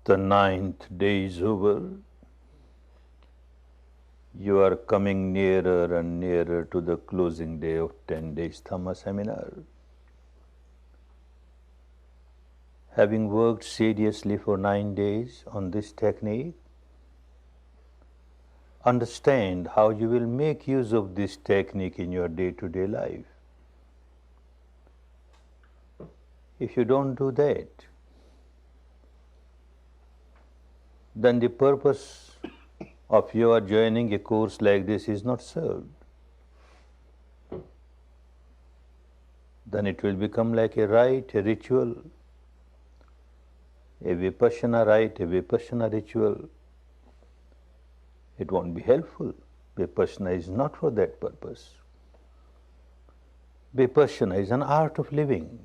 The 9th day is over. You are coming nearer and nearer to the closing day of 10 days Dhamma seminar. Having worked seriously for 9 days on this technique, understand how you will make use of this technique in your day-to-day life. If you don't do that, then the purpose of your joining a course like this is not served. Then it will become like a rite, a ritual, a vipassana rite, a vipassana ritual. It won't be helpful. Vipassana is not for that purpose. Vipassana is an art of living.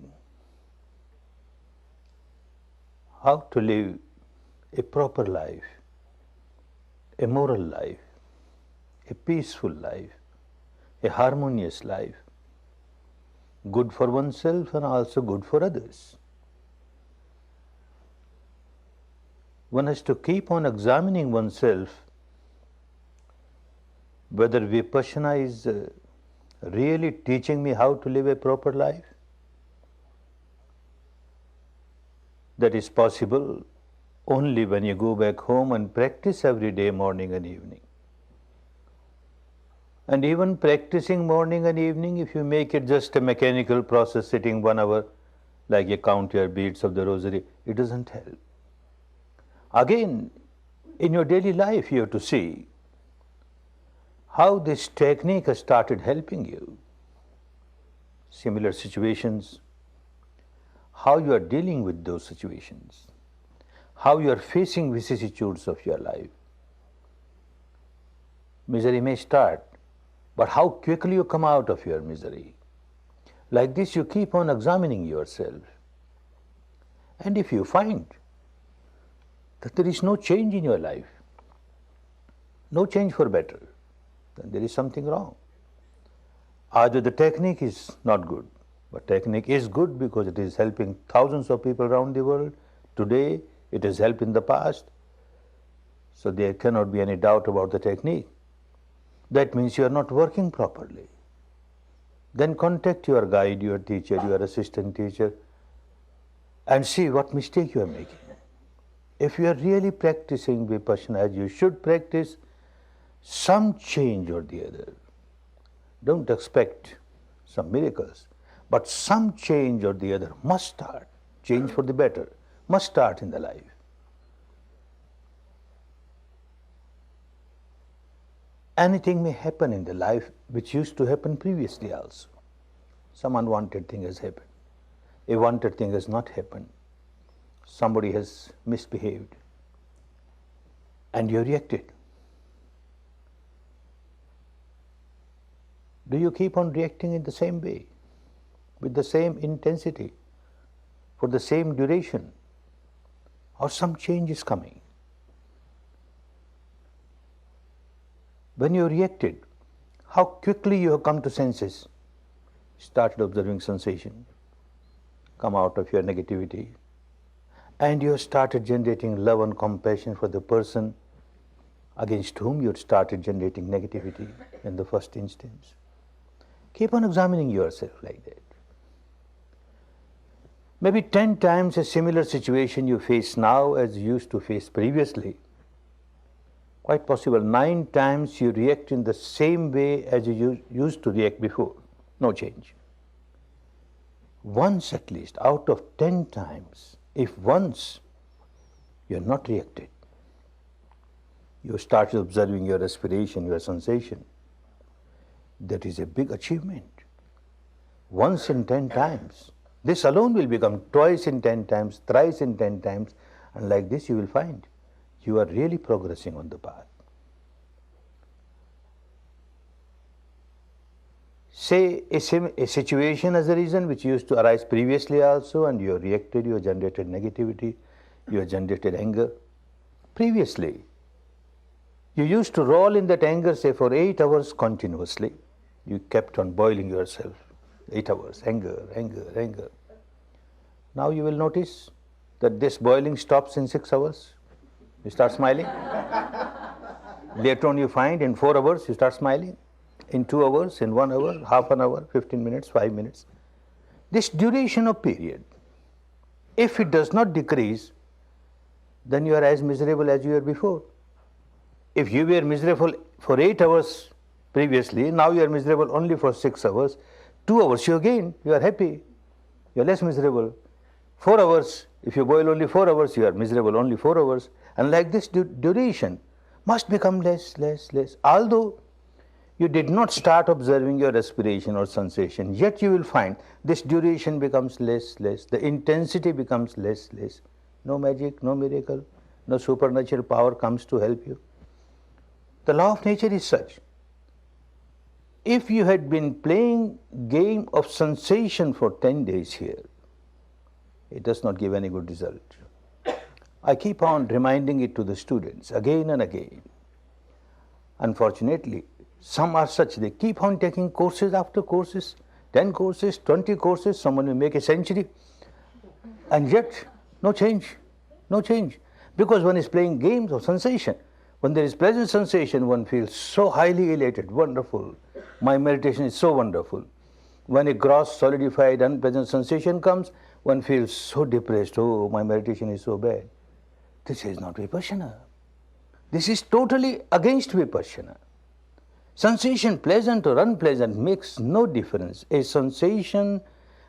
How to live a proper life, a moral life, a peaceful life, a harmonious life, good for oneself and also good for others. One has to keep on examining oneself whether Vipassana is really teaching me how to live a proper life. That is possible only when you go back home and practice every day, morning and evening. And even practicing morning and evening, if you make it just a mechanical process, sitting 1 hour like you count your beads of the rosary, it doesn't help. Again, in your daily life, you have to see how this technique has started helping you. Similar situations, how you are dealing with those situations, how you are facing vicissitudes of your life. Misery may start, but how quickly you come out of your misery. Like this, you keep on examining yourself. And if you find that there is no change in your life, no change for better, then there is something wrong. Either the technique is not good, but technique is good because it is helping thousands of people around the world. Today, it has helped in the past, so there cannot be any doubt about the technique. That means you are not working properly. Then contact your guide, your teacher, your assistant teacher, and see what mistake you are making. If you are really practicing Vipassana as you should practice, some change or the other. Don't expect some miracles, but some change or the other must start. Change for the better must start in the life. Anything may happen in the life which used to happen previously also. Some unwanted thing has happened. A wanted thing has not happened. Somebody has misbehaved and you reacted. Do you keep on reacting in the same way, with the same intensity, for the same duration, or some change is coming? When you reacted, how quickly you have come to senses, started observing sensation, come out of your negativity, and you have started generating love and compassion for the person against whom you had started generating negativity in the first instance. Keep on examining yourself like that. Maybe 10 times a similar situation you face now as you used to face previously. Quite possible 9 times you react in the same way as you used to react before. No change. Once at least out of 10 times, if once you are not reacted, you started observing your respiration, your sensation, that is a big achievement. Once in 10 times. This alone will become twice in 10 times, thrice in 10 times, and like this you will find you are really progressing on the path. Say a situation as a reason which used to arise previously also, and you have reacted, you have generated negativity, you have generated anger. Previously, you used to roll in that anger, say for 8 hours continuously. You kept on boiling yourself, 8 hours, anger, anger, anger. Now you will notice that this boiling stops in 6 hours? You start smiling. Later on you find in 4 hours you start smiling. In 2 hours, in 1 hour, half an hour, 15 minutes, 5 minutes. This duration of period, if it does not decrease, then you are as miserable as you were before. If you were miserable for 8 hours previously, now you are miserable only for 6 hours. 2 hours you gain, you are happy, you are less miserable. 4 hours, if you boil only 4 hours, you are miserable only 4 hours. And like this duration must become less, less, less. Although you did not start observing your respiration or sensation, yet you will find this duration becomes less, less. The intensity becomes less, less. No magic, no miracle, no supernatural power comes to help you. The law of nature is such. If you had been playing game of sensation for 10 days here, it does not give any good result. I keep on reminding it to the students again and again. Unfortunately, some are such, they keep on taking courses after courses, 10 courses, 20 courses, someone will make a century, and yet no change, no change. Because one is playing games of sensation. When there is pleasant sensation, one feels so highly elated, wonderful. My meditation is so wonderful. When a gross, solidified, unpleasant sensation comes, one feels so depressed, oh, my meditation is so bad. This is not Vipassana. This is totally against Vipassana. Sensation, pleasant or unpleasant, makes no difference. A sensation,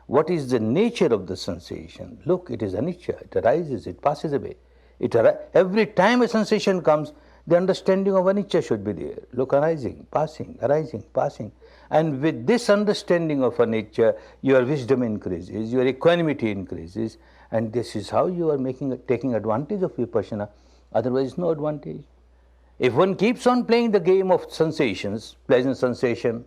what is the nature of the sensation? Look, it is anicca, it arises, it passes away. Every time a sensation comes, the understanding of anicca should be there. Look, arising, passing, arising, passing. And with this understanding of anicca, your wisdom increases, your equanimity increases, and this is how you are taking advantage of Vipassana, otherwise no advantage. If one keeps on playing the game of sensations, pleasant sensation,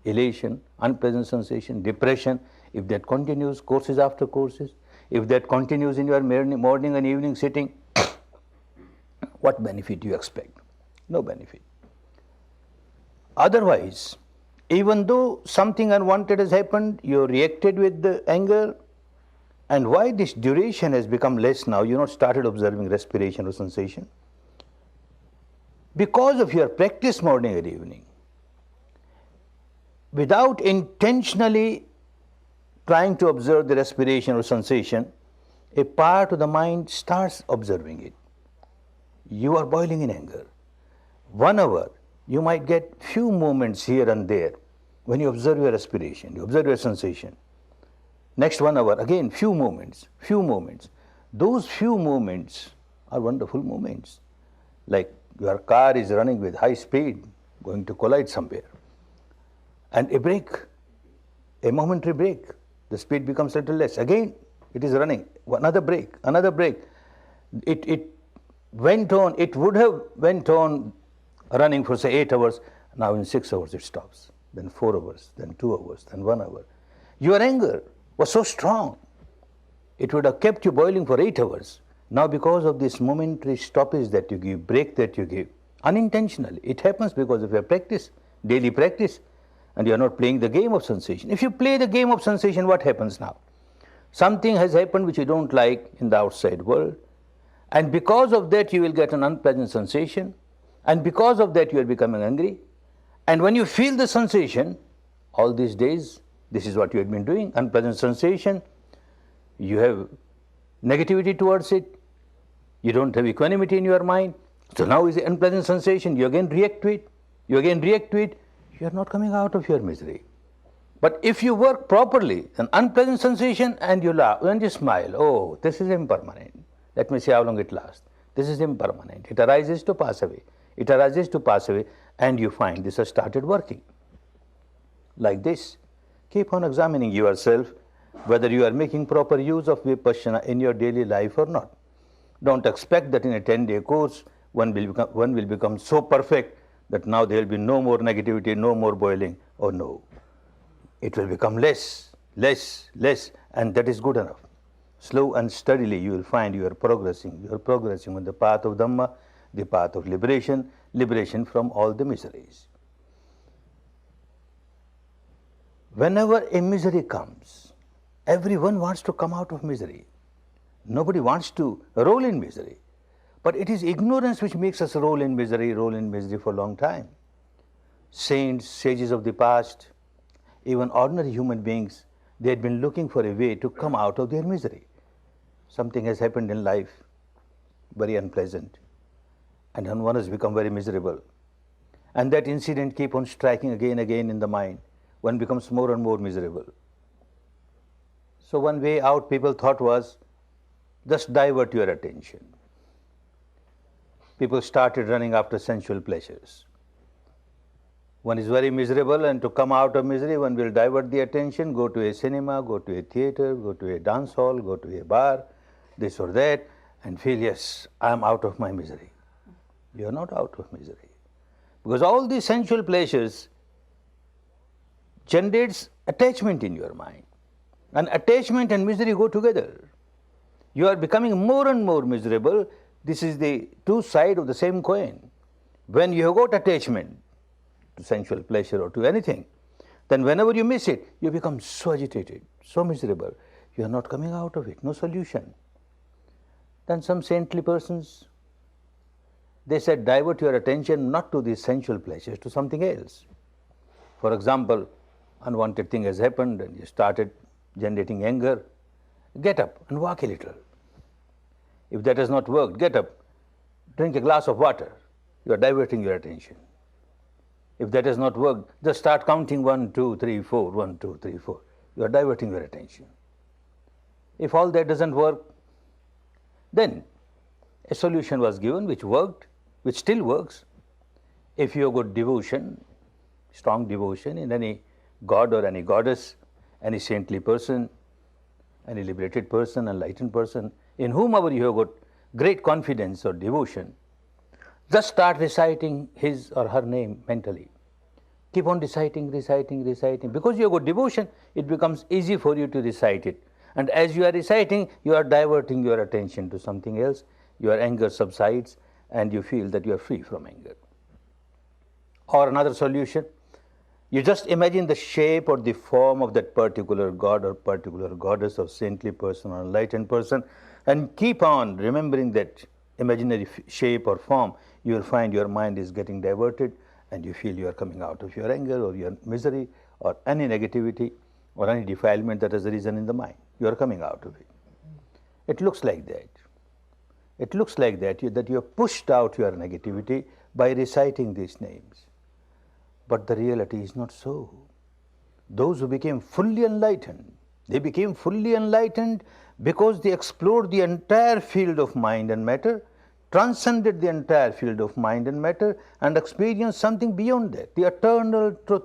elation, unpleasant sensation, depression, if that continues courses after courses, if that continues in your morning and evening sitting, what benefit do you expect? No benefit. Otherwise, even though something unwanted has happened, you reacted with the anger, and why this duration has become less now, you not started observing respiration or sensation? Because of your practice morning and evening, without intentionally trying to observe the respiration or sensation, a part of the mind starts observing it. You are boiling in anger. 1 hour, you might get few moments here and there when you observe your respiration, you observe your sensation. Next 1 hour, again, few moments, few moments. Those few moments are wonderful moments. Like your car is running with high speed, going to collide somewhere. And a break, a momentary break, the speed becomes a little less. Again, it is running, another break, another break. It went on, it would have went on running for say 8 hours, now in 6 hours it stops, then 4 hours, then 2 hours, then 1 hour. Your anger was so strong, it would have kept you boiling for 8 hours. Now because of this momentary stoppage that you give, break that you give, unintentionally, it happens because of your practice, daily practice, and you are not playing the game of sensation. If you play the game of sensation, what happens now? Something has happened which you don't like in the outside world, and because of that you will get an unpleasant sensation, and because of that you are becoming angry. And when you feel the sensation, all these days, this is what you have been doing, unpleasant sensation, you have negativity towards it, you don't have equanimity in your mind, so now is the unpleasant sensation, you again react to it, you again react to it, you are not coming out of your misery. But if you work properly, an unpleasant sensation, and you laugh and you smile, oh, this is impermanent. Let me see how long it lasts. This is impermanent. It arises to pass away. It arises to pass away, and you find this has started working. Like this, keep on examining yourself whether you are making proper use of Vipassana in your daily life or not. Don't expect that in a 10-day course, one will become so perfect that now there will be no more negativity, no more boiling. Oh no. It will become less, less, less, and that is good enough. Slow and steadily you will find you are progressing on the path of Dhamma, the path of liberation, liberation from all the miseries. Whenever a misery comes, everyone wants to come out of misery. Nobody wants to roll in misery. But it is ignorance which makes us roll in misery for a long time. Saints, sages of the past, even ordinary human beings, they had been looking for a way to come out of their misery. Something has happened in life, very unpleasant, and one has become very miserable. And that incident keeps on striking again and again in the mind. One becomes more and more miserable. So one way out, people thought, was just divert your attention. People started running after sensual pleasures. One is very miserable, and to come out of misery, one will divert the attention, go to a cinema, go to a theater, go to a dance hall, go to a bar, this or that, and feel, yes, I am out of my misery. You are not out of misery. Because all these sensual pleasures generates attachment in your mind. And attachment and misery go together. You are becoming more and more miserable. This is the two sides of the same coin. When you have got attachment to sensual pleasure or to anything, then whenever you miss it, you become so agitated, so miserable. You are not coming out of it, no solution. Then some saintly persons, they said, divert your attention not to these sensual pleasures, to something else. For example, unwanted thing has happened and you started generating anger. Get up and walk a little. If that has not worked, get up, drink a glass of water. You are diverting your attention. If that has not worked, just start counting 1, 2, 3, 4, 1, 2, 3, 4. You are diverting your attention. If all that doesn't work, then a solution was given which worked, which still works. If you have got devotion, strong devotion in any god or any goddess, any saintly person, any liberated person, enlightened person, in whomever you have got great confidence or devotion, just start reciting his or her name mentally. Keep on reciting. Because you have got devotion, it becomes easy for you to recite it. And as you are reciting, you are diverting your attention to something else. Your anger subsides and you feel that you are free from anger. Or another solution, you just imagine the shape or the form of that particular god or particular goddess or saintly person or enlightened person, and keep on remembering that imaginary shape or form. You will find your mind is getting diverted and you feel you are coming out of your anger or your misery or any negativity or any defilement that has arisen in the mind. You are coming out of it. It looks like that. It looks like that you have pushed out your negativity by reciting these names. But the reality is not so. Those who became fully enlightened, they became fully enlightened because they explored the entire field of mind and matter, transcended the entire field of mind and matter, and experienced something beyond that, the eternal truth,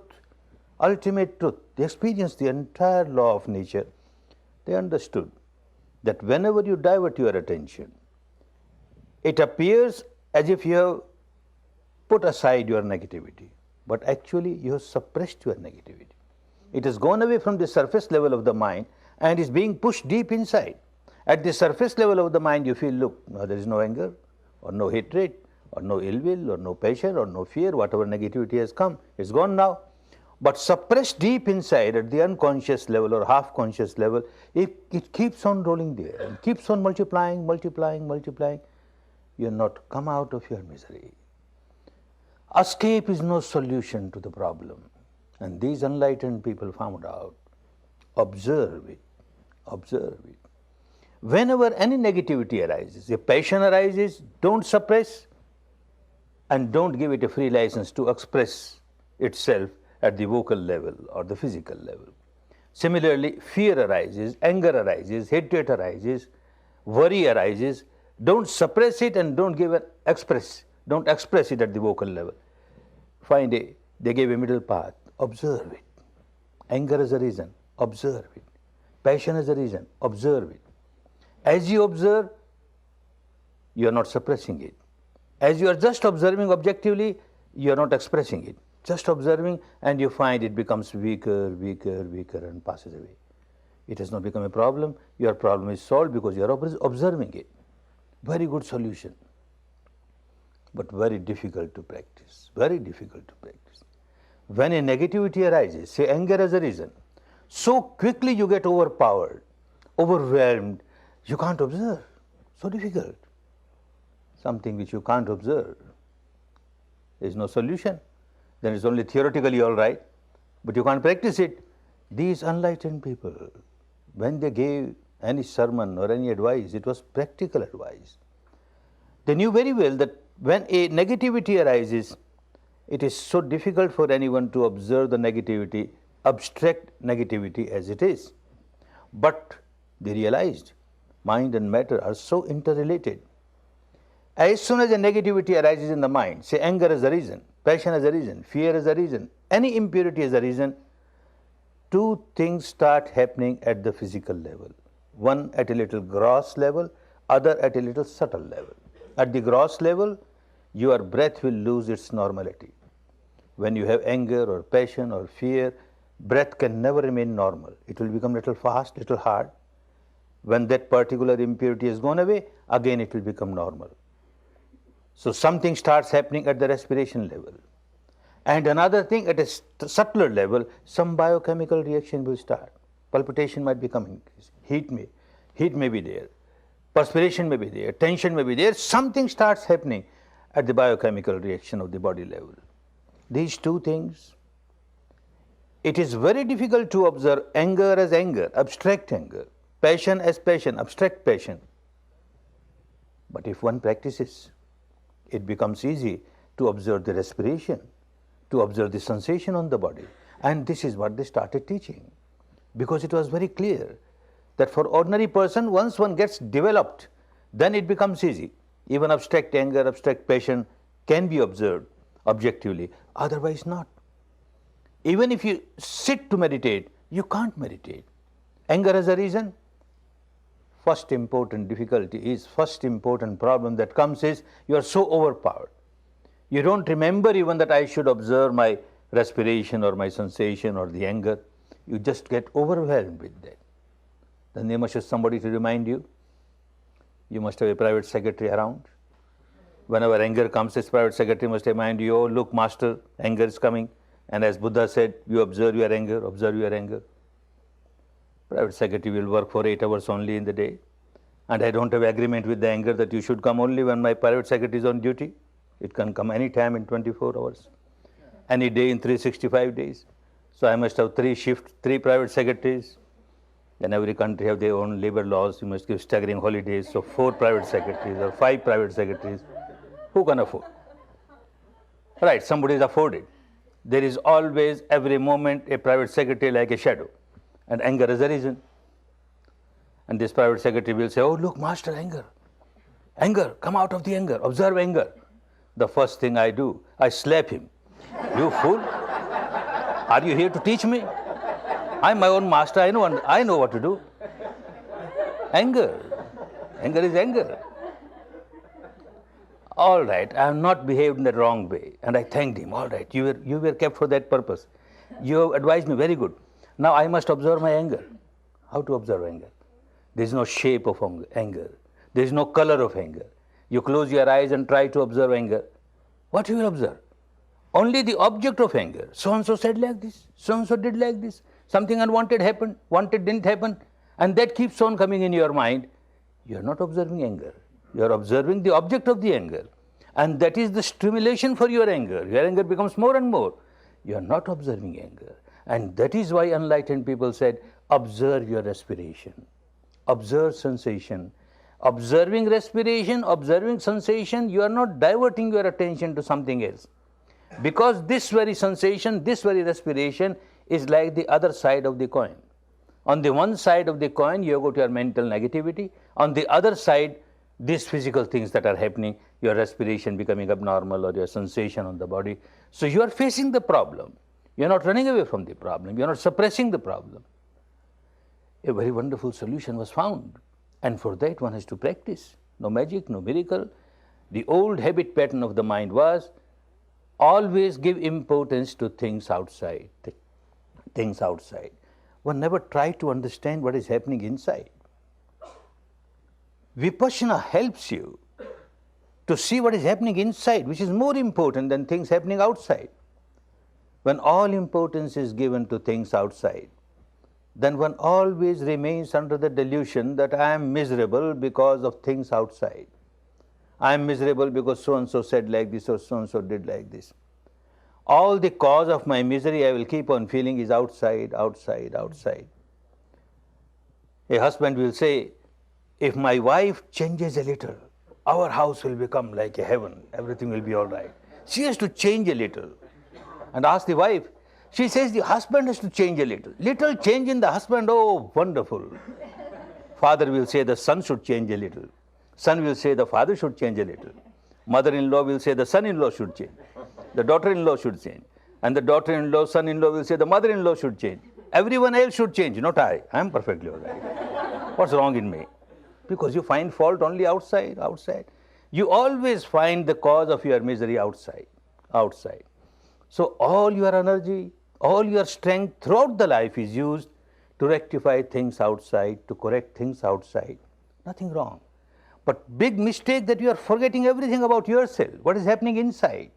ultimate truth. They experienced the entire law of nature. They understood that whenever you divert your attention, it appears as if you have put aside your negativity, but actually you have suppressed your negativity. It has gone away from the surface level of the mind and is being pushed deep inside. At the surface level of the mind, you feel, look, now there is no anger or no hatred or no ill will or no passion or no fear. Whatever negativity has come, it's gone now. But suppressed deep inside at the unconscious level or half conscious level, it keeps on rolling there and keeps on multiplying. You have not come out of your misery. Escape is no solution to the problem. And these enlightened people found out. Observe it. Whenever any negativity arises, a passion arises, don't suppress and don't give it a free license to express itself at the vocal level or the physical level. Similarly, fear arises, anger arises, hatred arises, worry arises. Don't suppress it and don't don't express it at the vocal level. They gave a middle path. Observe it. Anger is a reason. Observe it. Passion is a reason. Observe it. As you observe, you are not suppressing it. As you are just observing objectively, you are not expressing it. Just observing, and you find it becomes weaker and passes away. It has not become a problem. Your problem is solved because you are observing it. Very good solution, but very difficult to practice. When a negativity arises, say anger as a reason, so quickly you get overpowered, overwhelmed, You can't observe. So difficult. Something which you can't observe. There is no solution. Then it's only theoretically all right, but you can't practice it. These enlightened people, when they gave any sermon or any advice, it was practical advice. They knew very well that when a negativity arises, it is so difficult for anyone to observe the negativity, abstract negativity as it is. But they realized mind and matter are so interrelated. As soon as a negativity arises in the mind, say anger as a reason, passion as a reason, fear as a reason, any impurity as a reason, two things start happening at the physical level. One at a little gross level, other at a little subtle level. At the gross level, your breath will lose its normality. When you have anger or passion or fear, breath can never remain normal. It will become little fast, little hard. When that particular impurity has gone away, again it will become normal. So something starts happening at the respiration level. And another thing at a subtler level, some biochemical reaction will start. Palpitation might become increased. Heat may be there. Perspiration may be there. Tension may be there. Something starts happening at the biochemical reaction of the body level. These two things, it is very difficult to observe anger as anger, abstract anger, passion as passion, abstract passion. But if one practices, it becomes easy to observe the respiration, to observe the sensation on the body. And this is what they started teaching, because it was very clear that for ordinary person, once one gets developed, then it becomes easy. Even abstract anger, abstract passion can be observed objectively, otherwise not. Even if you sit to meditate, you can't meditate. Anger as a reason, first important difficulty is, first important problem that comes is, you are so overpowered. You don't remember even that I should observe my respiration or my sensation or the anger. You just get overwhelmed with that. Then there must have somebody to remind you. You must have a private secretary around. Whenever anger comes, this private secretary must remind you, oh, look, master, anger is coming. And as Buddha said, you observe your anger, observe your anger. Private secretary will work for 8 hours only in the day. And I don't have agreement with the anger that you should come only when my private secretary is on duty. It can come any time in 24 hours, any day in 365 days. So I must have 3 shifts, 3 private secretaries. Then every country have their own labor laws. You must give staggering holidays. So 4 private secretaries or 5 private secretaries. Who can afford? Right, somebody is afforded. There is always, every moment, a private secretary like a shadow. And anger is a reason. And this private secretary will say, oh, look, master, anger. Anger, come out of the anger, observe anger. The first thing I do, I slap him. You fool. Are you here to teach me? I'm my own master, I know what to do. Anger. Anger is anger. All right, I have not behaved in the wrong way. And I thanked him. All right, you were kept for that purpose. You have advised me very good. Now I must observe my anger. How to observe anger? There is no shape of anger. There is no color of anger. You close your eyes and try to observe anger. What you will observe? Only the object of anger. So-and-so said like this. So-and-so did like this. Something unwanted happened. Wanted didn't happen. And that keeps on coming in your mind. You are not observing anger. You are observing the object of the anger. And that is the stimulation for your anger. Your anger becomes more and more. You are not observing anger. And that is why enlightened people said, observe your respiration. Observe sensation. Observing respiration, observing sensation, you are not diverting your attention to something else. Because this very sensation, this very respiration is like the other side of the coin. On the one side of the coin, you go to your mental negativity. On the other side, these physical things that are happening, your respiration becoming abnormal or your sensation on the body. So you are facing the problem. You are not running away from the problem. You are not suppressing the problem. A very wonderful solution was found. And for that one has to practice. No magic, no miracle. The old habit pattern of the mind was always give importance to things outside. Things outside. One never tried to understand what is happening inside. Vipassana helps you to see what is happening inside, which is more important than things happening outside. When all importance is given to things outside, then one always remains under the delusion that I am miserable because of things outside. I am miserable because so-and-so said like this or so-and-so did like this. All the cause of my misery I will keep on feeling is outside, outside, outside. A husband will say, if my wife changes a little, our house will become like a heaven, everything will be all right. She has to change a little. And ask the wife, she says the husband has to change a little. Little change in the husband, oh, wonderful. Father will say the son should change a little. Son will say the father should change a little. Mother-in-law will say the son-in-law should change. The daughter-in-law should change. And the daughter-in-law, son-in-law will say the mother-in-law should change. Everyone else should change, not I. I am perfectly all right. What's wrong in me? Because you find fault only outside, outside. You always find the cause of your misery outside, outside. So all your energy, all your strength throughout the life is used to rectify things outside, to correct things outside. Nothing wrong. But big mistake that you are forgetting everything about yourself, what is happening inside.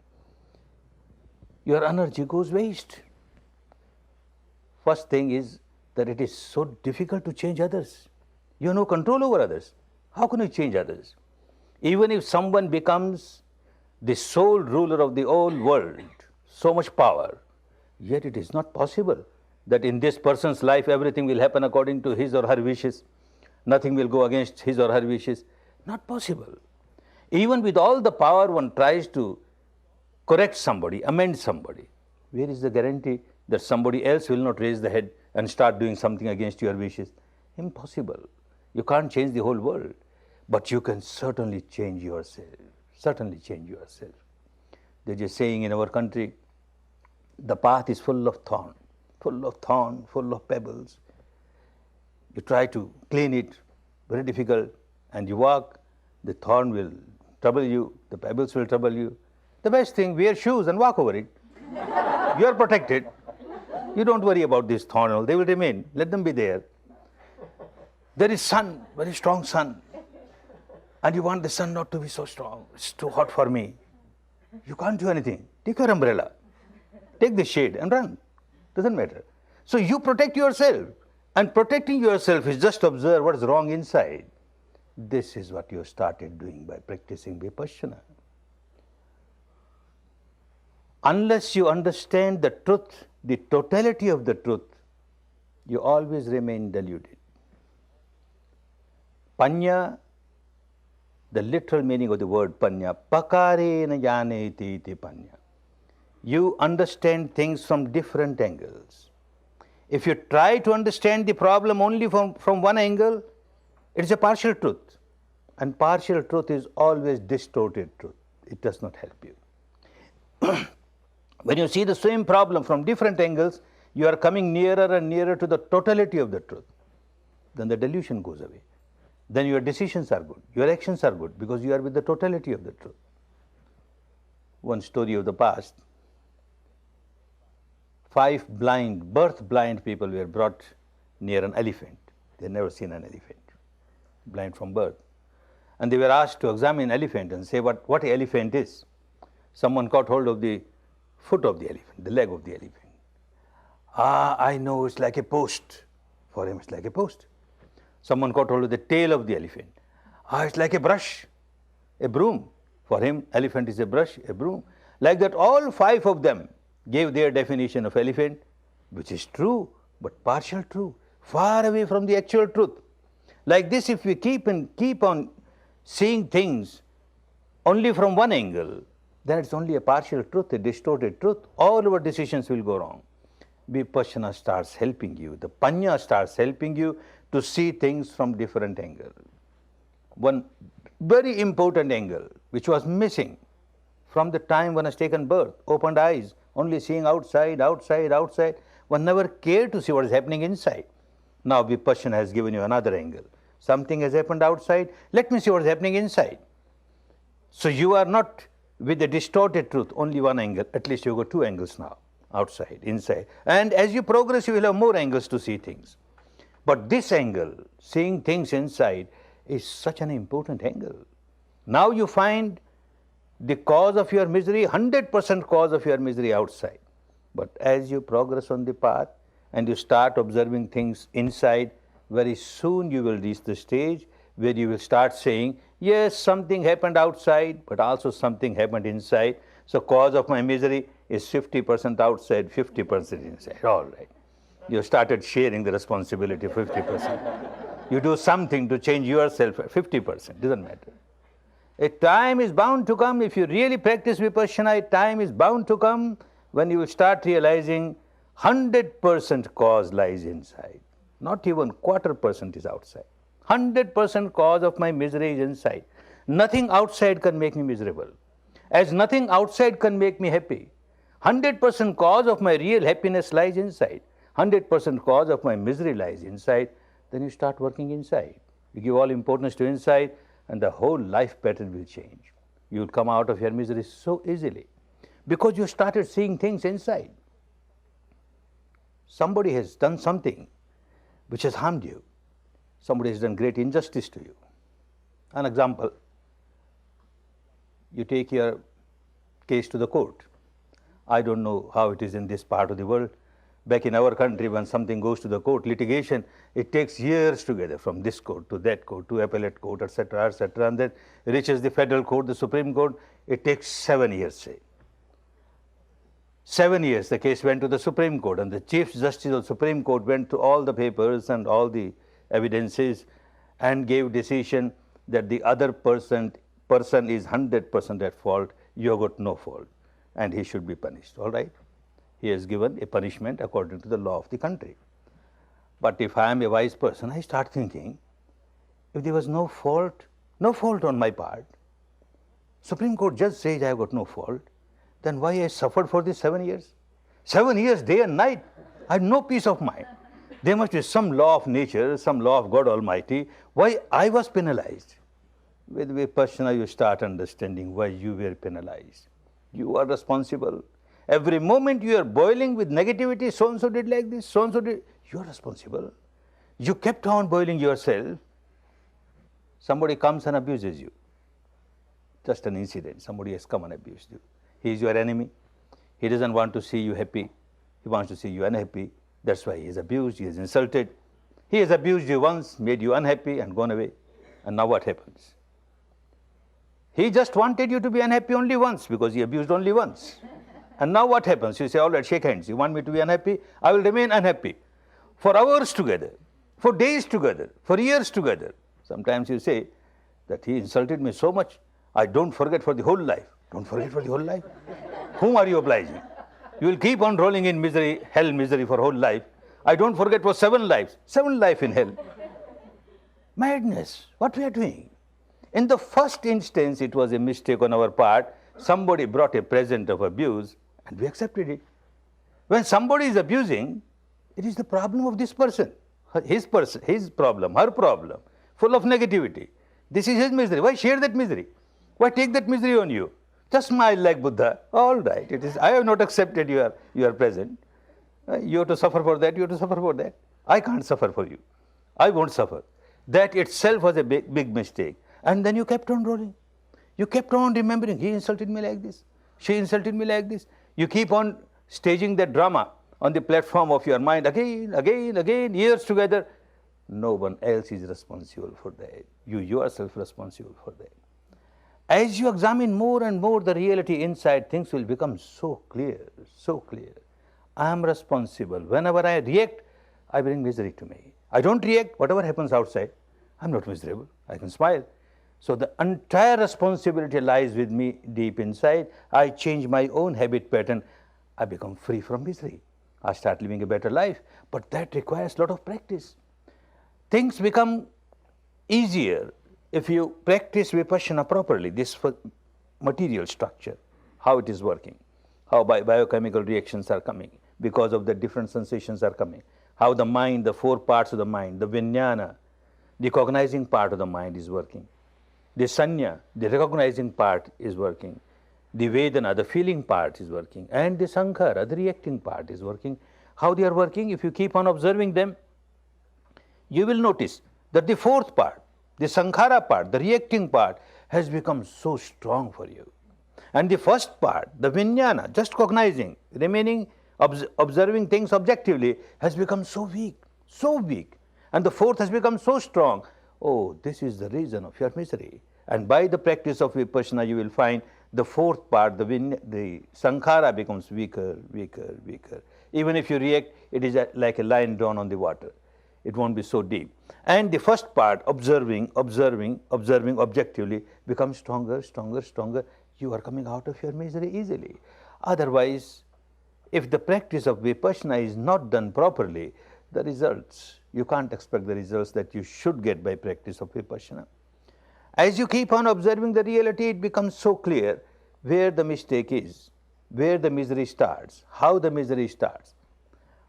Your energy goes waste. First thing is that it is so difficult to change others. You have no control over others. How can you change others? Even if someone becomes the sole ruler of the whole world, so much power, yet it is not possible that in this person's life everything will happen according to his or her wishes. Nothing will go against his or her wishes. Not possible. Even with all the power, one tries to correct somebody, amend somebody. Where is the guarantee that somebody else will not raise the head and start doing something against your wishes? Impossible. You can't change the whole world, but you can certainly change yourself. Certainly change yourself. There's a saying in our country, the path is full of thorn, full of pebbles. You try to clean it, very difficult, and you walk, the thorn will trouble you, the pebbles will trouble you. The best thing, wear shoes and walk over it. You are protected. You don't worry about this thorn, they will remain, let them be there. There is sun, very strong sun, and you want the sun not to be so strong, it's too hot for me. You can't do anything. Take your umbrella, take the shade and run. Doesn't matter. So you protect yourself, and protecting yourself is just observe what is wrong inside. This is what you started doing by practicing Vipassana. Unless you understand the truth, the totality of the truth, you always remain deluded. Panya, the literal meaning of the word panya, pakarena janeti iti panya. You understand things from different angles. If you try to understand the problem only from one angle, it is a partial truth. And partial truth is always distorted truth. It does not help you. When you see the same problem from different angles, you are coming nearer and nearer to the totality of the truth. Then the delusion goes away. Then your decisions are good, your actions are good, because you are with the totality of the truth. One story of the past, 5 birth blind people were brought near an elephant. They had never seen an elephant, blind from birth. And they were asked to examine an elephant and say what an elephant is. Someone caught hold of the foot of the elephant, the leg of the elephant. I know, it's like a post. For him, it's like a post. Someone caught hold of the tail of the elephant. It's like a brush, a broom. For him, elephant is a brush, a broom. Like that, all 5 of them gave their definition of elephant, which is true, but partial true, far away from the actual truth. Like this, if we keep on seeing things only from one angle, then it's only a partial truth, a distorted truth. All our decisions will go wrong. Vipassana starts helping you. The Panya starts helping you to see things from different angles. One very important angle, which was missing from the time one has taken birth, opened eyes, only seeing outside, outside, outside. One never cared to see what is happening inside. Now Vipassana has given you another angle. Something has happened outside, let me see what is happening inside. So you are not with the distorted truth, only one angle. At least you got 2 angles now, outside, inside. And as you progress, you will have more angles to see things. But this angle, seeing things inside, is such an important angle. Now you find the cause of your misery, 100% cause of your misery outside. But as you progress on the path, and you start observing things inside, very soon you will reach the stage where you will start saying, yes, something happened outside, but also something happened inside. So cause of my misery is 50% outside, 50% inside. All right. You started sharing the responsibility 50%. You do something to change yourself 50%, doesn't matter. A time is bound to come, if you really practice Vipassana, a time is bound to come when you will start realizing 100% cause lies inside. Not even 1/4% is outside. 100% cause of my misery is inside. Nothing outside can make me miserable. As nothing outside can make me happy. 100% cause of my real happiness lies inside. 100% cause of my misery lies inside. Then you start working inside. You give all importance to inside, and the whole life pattern will change. You will come out of your misery so easily because you started seeing things inside. Somebody has done something which has harmed you. Somebody has done great injustice to you. An example, you take your case to the court. I don't know how it is in this part of the world. Back in our country, when something goes to the court, litigation, it takes years together, from this court to that court to appellate court, etc., and then reaches the federal court, the Supreme Court. It takes 7 years, say. 7 years, the case went to the Supreme Court, and the Chief Justice of the Supreme Court went to all the papers and all the evidences and gave decision that the other person is 100% at fault, you have got no fault, and he should be punished, all right? He has given a punishment according to the law of the country. But if I am a wise person, I start thinking, if there was no fault on my part, Supreme Court judge says I have got no fault, then why I suffered for these 7 years? 7 years, day and night, I had no peace of mind. There must be some law of nature, some law of God Almighty, why I was penalized. With Vipassana, you start understanding why you were penalized. You are responsible. Every moment you are boiling with negativity, so-and-so did like this, so-and-so did, you are responsible. You kept on boiling yourself. Somebody comes and abuses you. Just an incident, somebody has come and abused you. He is your enemy. He doesn't want to see you happy. He wants to see you unhappy. That's why he is abused, he is insulted. He has abused you once, made you unhappy and gone away. And now what happens? He just wanted you to be unhappy only once because he abused only once. And now what happens? You say, all right, shake hands. You want me to be unhappy? I will remain unhappy. For hours together, for days together, for years together. Sometimes you say that he insulted me so much, I don't forget for the whole life. Don't forget for the whole life? Whom are you obliging? You will keep on rolling in misery, hell misery for whole life. I don't forget for 7 lives. 7 lives in hell. Madness. What we are doing? In the first instance, it was a mistake on our part. Somebody brought a present of abuse, and we accepted it. When somebody is abusing, it is the problem of this person, his problem, her problem, full of negativity. This is his misery. Why share that misery? Why take that misery on you? Just smile like Buddha. All right, it is. I have not accepted your present. You have to suffer for that. You have to suffer for that. I can't suffer for you. I won't suffer. That itself was a big mistake. And then you kept on rolling. You kept on remembering, he insulted me like this. She insulted me like this. You keep on staging that drama on the platform of your mind again, years together. No one else is responsible for that. You yourself responsible for that. As you examine more and more the reality inside, things will become so clear, so clear. I am responsible. Whenever I react, I bring misery to me. I don't react, whatever happens outside, I'm not miserable. I can smile. So the entire responsibility lies with me deep inside. I change my own habit pattern. I become free from misery. I start living a better life. But that requires a lot of practice. Things become easier if you practice Vipassana properly, this material structure, how it is working, how biochemical reactions are coming, because of the different sensations are coming, how the mind, the 4 parts of the mind, the vijnana, the cognizing part of the mind is working. The sanya, the recognizing part is working. The vedana, the feeling part is working. And the sankhara, the reacting part is working. How they are working, if you keep on observing them, you will notice that the 4th part, the sankhara part, the reacting part, has become so strong for you. And the first part, the vijnana, just cognizing, remaining Observing things objectively has become so weak, so weak. And the fourth has become so strong. Oh, this is the reason of your misery. And by the practice of vipassana, you will find the fourth part, the sankhara becomes weaker, weaker, weaker. Even if you react, it is like a line drawn on the water. It won't be so deep. And the first part, observing objectively, becomes stronger, stronger, stronger. You are coming out of your misery easily. Otherwise, if the practice of vipassana is not done properly, the results, you can't expect the results that you should get by practice of vipassana. As you keep on observing the reality, it becomes so clear where the mistake is, where the misery starts, how the misery starts.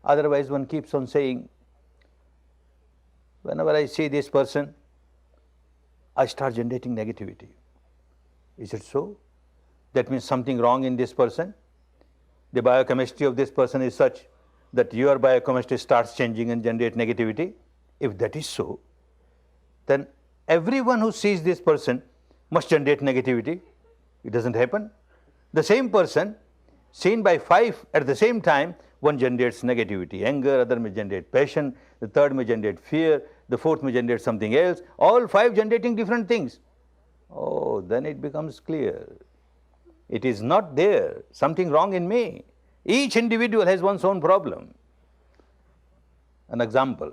Otherwise, one keeps on saying, whenever I see this person, I start generating negativity. Is it so? That means something wrong in this person. The biochemistry of this person is such that your biochemistry starts changing and generate negativity. If that is so, then everyone who sees this person must generate negativity. It doesn't happen. The same person, seen by 5 at the same time, one generates negativity, anger, other may generate passion, the third may generate fear, the fourth may generate something else, all 5 generating different things. Oh, then it becomes clear. It is not there, something wrong in me. Each individual has one's own problem. An example,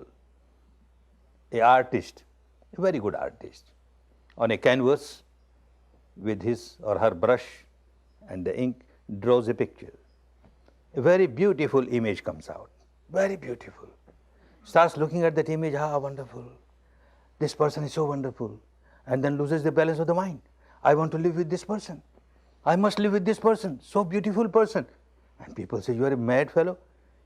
an artist, a very good artist, on a canvas with his or her brush and the ink draws a picture. A very beautiful image comes out, very beautiful. Starts looking at that image, ah, wonderful. This person is so wonderful. And then loses the balance of the mind. I want to live with this person. I must live with this person, so beautiful person. And people say, you are a mad fellow.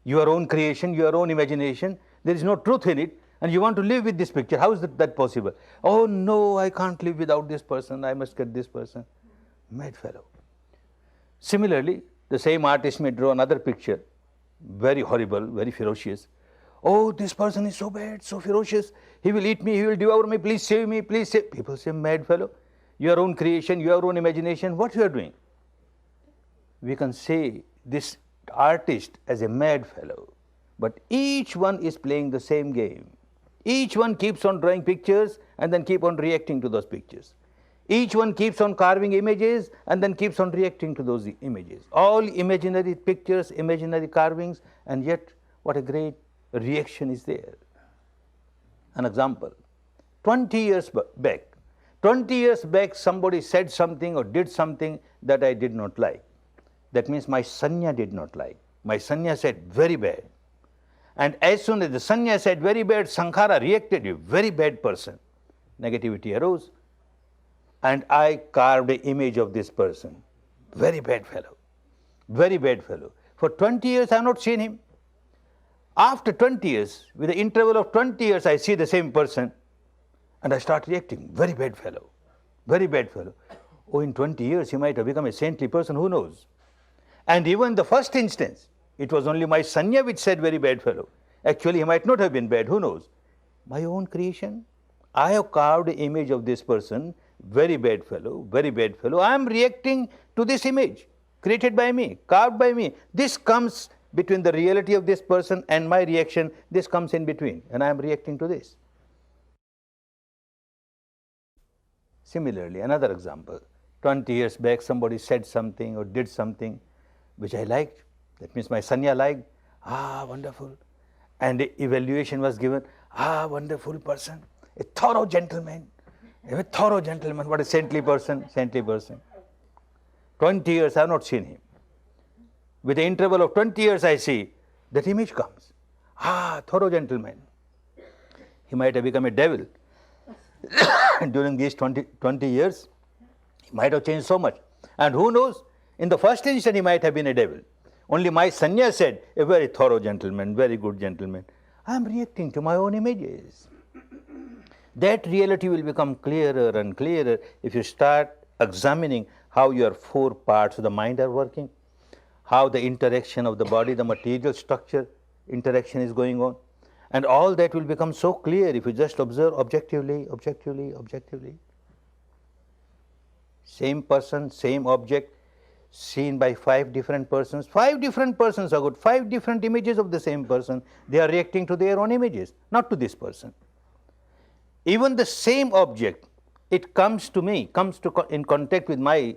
Your own creation, your own imagination, there is no truth in it, and you want to live with this picture. How is that possible? Oh no, I can't live without this person, I must get this person. Mad fellow. Similarly, the same artist may draw another picture, very horrible, very ferocious. Oh, this person is so bad, so ferocious. He will eat me, he will devour me, please save me, please save. People say, mad fellow, your own creation, your own imagination, what you are doing? We can say this artist as a mad fellow, but each one is playing the same game. Each one keeps on drawing pictures and then keep on reacting to those pictures. Each one keeps on carving images and then keeps on reacting to those images. All imaginary pictures, imaginary carvings, and yet what a great reaction is there. An example, 20 years back somebody said something or did something that I did not like. That means my sanya did not like. My sanya said very bad. And as soon as the sanya said very bad, sankhara reacted, a very bad person. Negativity arose. And I carved an image of this person. Very bad fellow. Very bad fellow. For 20 years I have not seen him. After 20 years, with the interval of 20 years, I see the same person and I start reacting. Very bad fellow. Very bad fellow. Oh, in 20 years he might have become a saintly person, who knows? And even the first instance, it was only my sanya which said very bad fellow. Actually, he might not have been bad, who knows? My own creation. I have carved an image of this person, very bad fellow, very bad fellow. I am reacting to this image, created by me, carved by me. This comes between the reality of this person and my reaction, this comes in between, and I am reacting to this. Similarly, another example, 20 years back somebody said something or did something which I liked, that means my sanya liked, ah, wonderful. And the evaluation was given, ah, wonderful person, a thorough gentleman, what a saintly person, saintly person. 20 years I have not seen him. With the interval of 20 years I see, that image comes. Ah, thorough gentleman. He might have become a devil. During these 20 years, he might have changed so much. And who knows, in the first instant he might have been a devil. Only my sanya said, a very thorough gentleman, very good gentleman. I am reacting to my own images. That reality will become clearer and clearer if you start examining how your 4 parts of the mind are working, how the interaction of the body, the material structure interaction is going on. And all that will become so clear if you just observe objectively, objectively, objectively. Same person, same object, seen by 5 different persons. 5 different persons are good, 5 different images of the same person. They are reacting to their own images, not to this person. Even the same object, it comes to me, in contact with my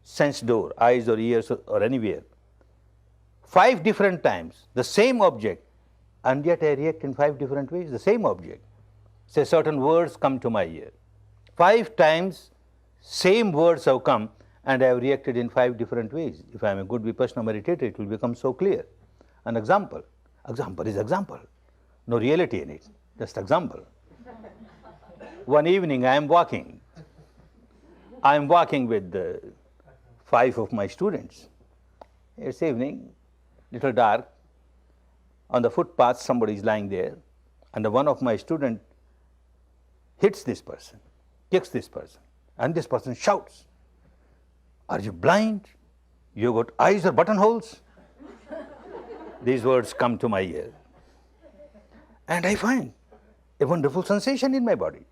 sense door, eyes or ears or anywhere. 5 different times, the same object, and yet I react in 5 different ways, the same object. Say certain words come to my ear. 5 times, same words have come, and I have reacted in 5 different ways. If I am a good Vipassana meditator, it will become so clear. An example. Example is example. No reality in it, just example. One evening I am walking. I am walking with 5 of my students. It's evening, little dark. On the footpath, somebody is lying there, and one of my students hits this person, kicks this person, and this person shouts, "Are you blind? You got eyes or buttonholes?" These words come to my ear. And I find a wonderful sensation in my body.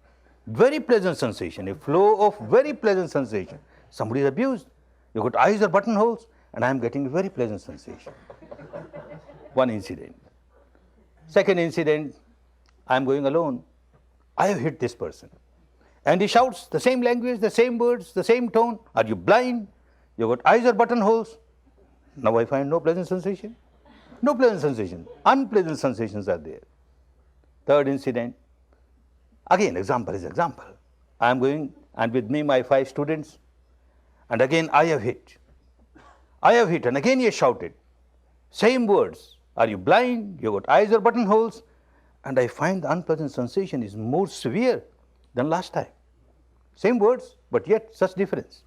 Very pleasant sensation, a flow of very pleasant sensation. Somebody is abused. You got eyes or buttonholes, and I am getting a very pleasant sensation. One incident. Second incident, I am going alone. I have hit this person. And he shouts the same language, the same words, the same tone. "Are you blind? You got eyes or buttonholes?" Now I find no pleasant sensation. No pleasant sensation. Unpleasant sensations are there. Third incident. Again, example is example. I am going, and with me my 5 students, and again I have hit. I have hit, and again he has shouted. Same words. "Are you blind? You got eyes or buttonholes?" And I find the unpleasant sensation is more severe than last time. Same words, but yet such difference.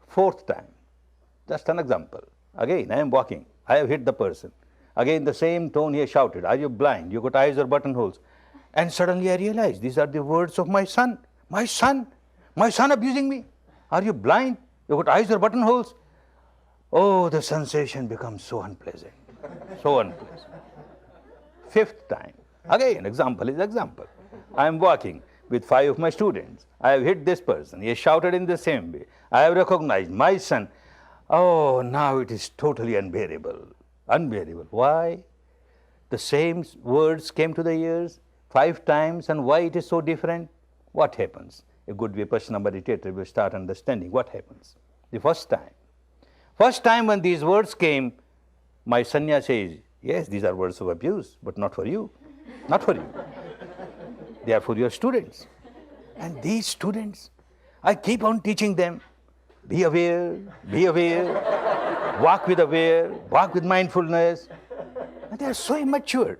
Fourth time, just an example. Again, I am walking. I have hit the person. Again, the same tone he has shouted. "Are you blind? You got eyes or buttonholes?" And suddenly I realize these are the words of my son. My son abusing me. "Are you blind? You got eyes or buttonholes?" Oh, the sensation becomes so unpleasant. So unpleasant. Fifth time. Again, example is example. I am walking with 5 of my students. I have hit this person. He has shouted in the same way. I have recognized my son. Oh, now it is totally unbearable. Unbearable. Why? The same words came to the ears 5 times, and why it is so different? What happens? A good Vipassana meditator will start understanding what happens. The first time when these words came, my sanya says, "Yes, these are words of abuse, but not for you. Not for you. They are for your students." And these students, I keep on teaching them, be aware, walk with mindfulness. And they are so immature.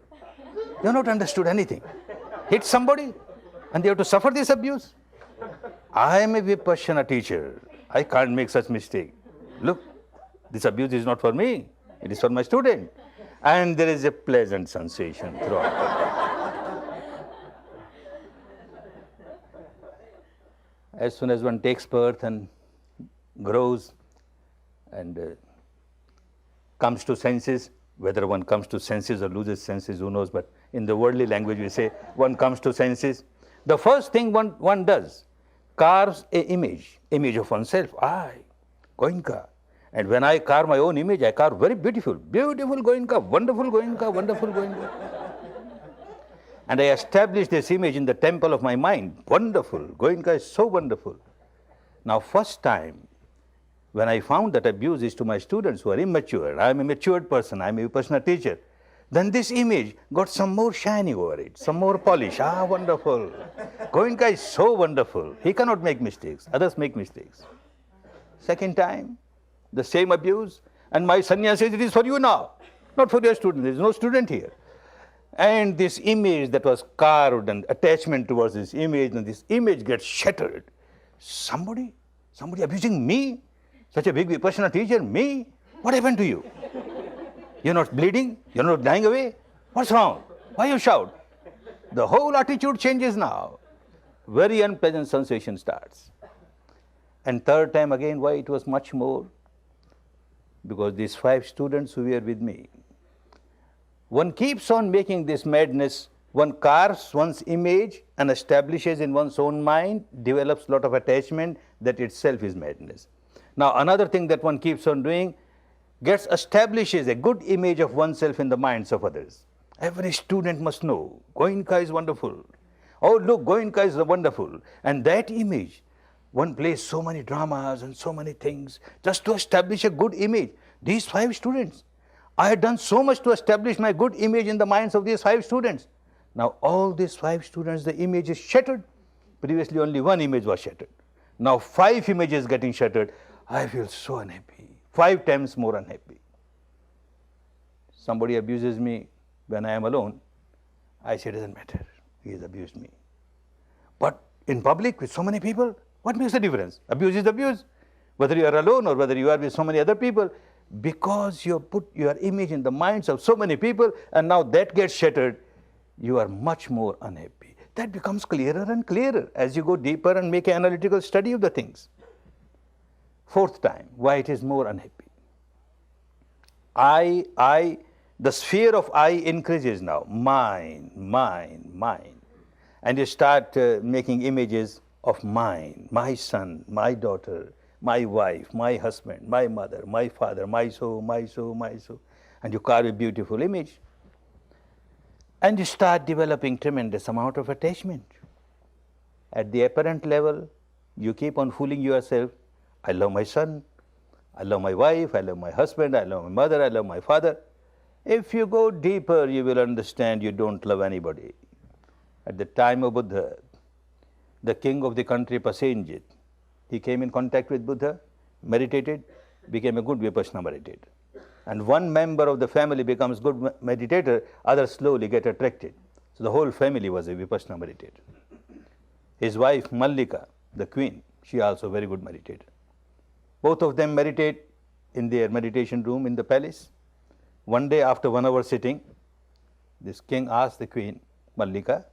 They have not understood anything. Hit somebody, and they have to suffer this abuse. I am a Vipassana teacher. I can't make such mistake. Look, this abuse is not for me. It is for my student. And there is a pleasant sensation throughout. As soon as one takes birth and grows and comes to senses, whether one comes to senses or loses senses, who knows, but in the worldly language we say one comes to senses. The first thing one does, carves an image of oneself. Goenka. And when I carve my own image, I carve very beautiful Goenka, wonderful Goenka. And I establish this image in the temple of my mind. Wonderful. Goenka is so wonderful. Now, first time, when I found that abuse is to my students who are immature, I am a matured person, I am a Vipassana teacher, then this image got some more shiny over it, some more polish. Wonderful. Goenka is so wonderful. He cannot make mistakes. Others make mistakes. Second time, the same abuse, and my sanya says, "It is for you now, not for your student. There is no student here." And this image that was carved and attachment towards this image, and this image gets shattered. Somebody abusing me? Such a big Vipassana teacher, me? What happened to you? You're not bleeding? You're not dying away? What's wrong? Why you shout? The whole attitude changes now. Very unpleasant sensation starts. And third time again, why it was much more? Because these 5 students who were with me, one keeps on making this madness. One carves one's image and establishes in one's own mind, develops a lot of attachment, that itself is madness. Now, another thing that one keeps on doing, establishes a good image of oneself in the minds of others. Every student must know, Goenka is wonderful. Oh, look, Goenka is wonderful. And that image, one plays so many dramas and so many things just to establish a good image. These 5 students, I had done so much to establish my good image in the minds of these 5 students. Now, all these 5 students, the image is shattered. Previously, only one image was shattered. Now, 5 images getting shattered. I feel so unhappy, 5 times more unhappy. Somebody abuses me when I am alone. I say, it doesn't matter, he has abused me. But in public with so many people, what makes the difference? Abuse is abuse. Whether you are alone or whether you are with so many other people, because you put your image in the minds of so many people and now that gets shattered, you are much more unhappy. That becomes clearer and clearer as you go deeper and make an analytical study of the things. 4th time, why it is more unhappy. The sphere of I increases now. Mine. And you start making images of mine, my son, my daughter, my wife, my husband, my mother, my father, my so. And you carve a beautiful image. And you start developing tremendous amount of attachment. At the apparent level, you keep on fooling yourself. I love my son, I love my wife, I love my husband, I love my mother, I love my father. If you go deeper, you will understand you don't love anybody. At the time of Buddha, the king of the country Pasenjit, he came in contact with Buddha, meditated, became a good Vipassana meditator. And one member of the family becomes good meditator, others slowly get attracted. So the whole family was a Vipassana meditator. His wife Mallika, the queen, she also very good meditator. Both of them meditate in their meditation room in the palace. One day after 1 hour sitting, this king asked the queen, Mallika,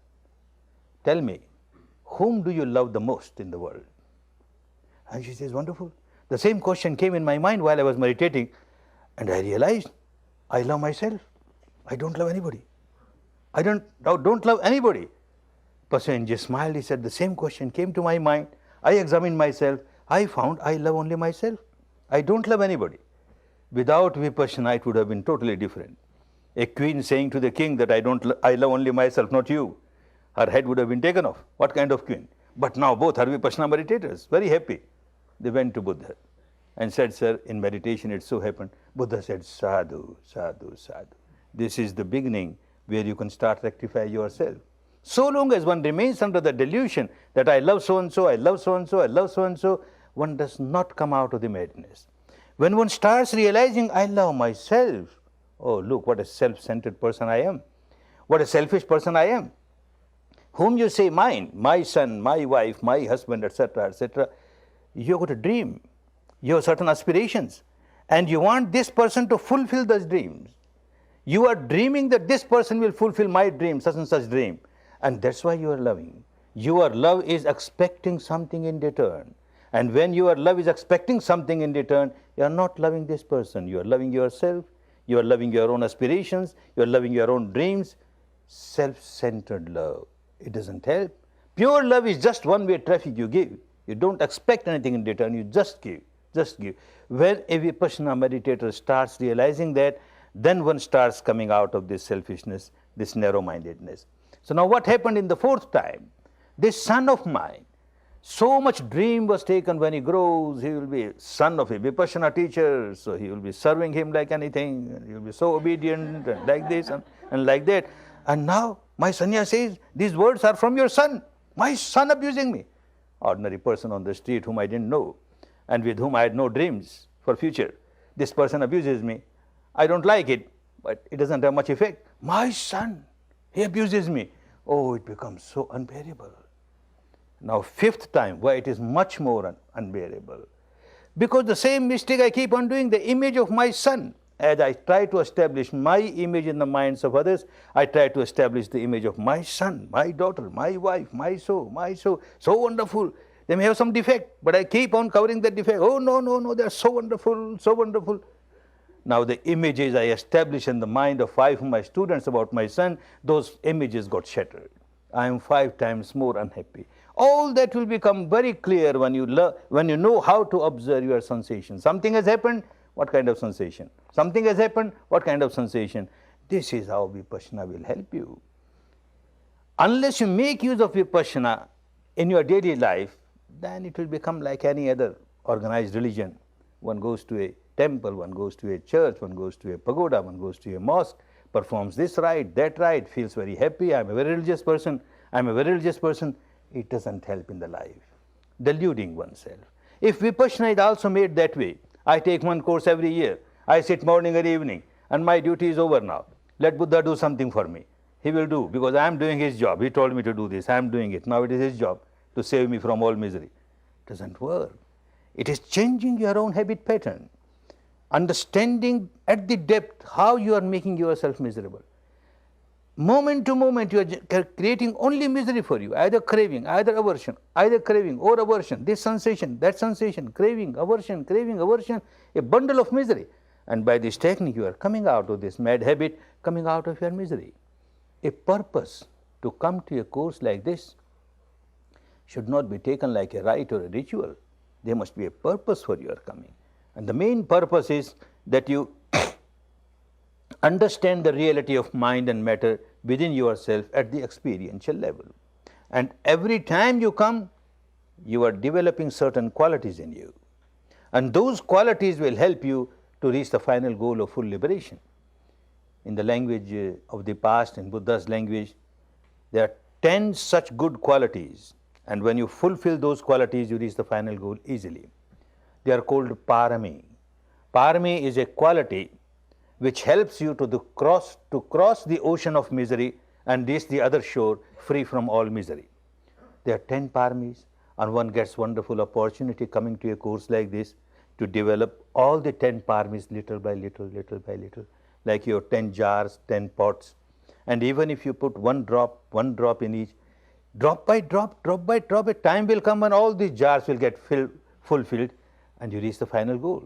tell me, whom do you love the most in the world? And she says, wonderful. The same question came in my mind while I was meditating, and I realized I love myself. I don't love anybody. I don't love anybody. Pasenjit smiled. He said, the same question came to my mind. I examined myself. I found I love only myself. I don't love anybody. Without Vipassana, it would have been totally different. A queen saying to the king that I love only myself, not you. Her head would have been taken off. What kind of queen? But now both are Vipassana meditators, very happy. They went to Buddha and said, sir, in meditation it so happened. Buddha said, sadhu, sadhu, sadhu. This is the beginning where you can start rectify yourself. So long as one remains under the delusion that I love so-and-so, I love so-and-so, I love so-and-so, one does not come out of the madness. When one starts realizing I love myself, oh look what a self-centered person I am, what a selfish person I am. Whom you say mine, my son, my wife, my husband, etc., you've got a dream, you have certain aspirations, and you want this person to fulfill those dreams. You are dreaming that this person will fulfill my dream, such and such dream, and that's why you are loving. Your love is expecting something in return. And when your love is expecting something in return, you are not loving this person. You are loving yourself, you are loving your own aspirations, you are loving your own dreams. Self-centered love, it doesn't help. Pure love is just one-way traffic you give. You don't expect anything in return, you just give, just give. When a Vipassana meditator starts realizing that, then one starts coming out of this selfishness, this narrow-mindedness. So now what happened in the 4th time? This son of mine, so much dream was taken when he grows, he will be son of a Vipassana teacher, so he will be serving him like anything, and he will be so obedient and like this and like that. And now my sanya says, these words are from your son, my son abusing me. Ordinary person on the street whom I didn't know and with whom I had no dreams for future. This person abuses me. I don't like it, but it doesn't have much effect. My son, he abuses me. Oh, it becomes so unbearable. Now 5th time, why it is much more unbearable? Because the same mistake I keep on doing, the image of my son. As I try to establish my image in the minds of others, I try to establish the image of my son, my daughter, my wife, my so, so wonderful. They may have some defect, but I keep on covering that defect. Oh, no, they are so wonderful, so wonderful. Now the images I established in the mind of 5 of my students about my son, those images got shattered. I am 5 times more unhappy. All that will become very clear when you know how to observe your sensation. Something has happened, what kind of sensation? Something has happened, what kind of sensation? This is how Vipassana will help you. Unless you make use of Vipassana in your daily life, then it will become like any other organized religion. One goes to a temple, one goes to a church, one goes to a pagoda, one goes to a mosque, performs this rite, that rite, feels very happy, I'm a very religious person, I'm a very religious person. It doesn't help in the life, deluding oneself. If Vipassana is also made that way, I take one course every year, I sit morning or evening, and my duty is over now. Let Buddha do something for me. He will do, because I am doing his job. He told me to do this, I am doing it. Now it is his job to save me from all misery. It doesn't work. It is changing your own habit pattern, understanding at the depth how you are making yourself miserable. Moment to moment, you are creating only misery for you, either craving, either aversion, either craving or aversion, this sensation, that sensation, craving, aversion, a bundle of misery. And by this technique, you are coming out of this mad habit, coming out of your misery. A purpose to come to a course like this should not be taken like a rite or a ritual. There must be a purpose for your coming. And the main purpose is that you understand the reality of mind and matter within yourself at the experiential level. And every time you come, you are developing certain qualities in you. And those qualities will help you to reach the final goal of full liberation. In the language of the past, in Buddha's language, there are 10 such good qualities. And when you fulfill those qualities, you reach the final goal easily. They are called parami. Parami is a quality which helps you to cross the ocean of misery and reach the other shore free from all misery. There are 10 paramis, and one gets wonderful opportunity coming to a course like this to develop all the 10 paramis little by little, like your 10 jars, 10 pots. And even if you put one drop in each, drop by drop, a time will come when all these jars will get fulfilled and you reach the final goal.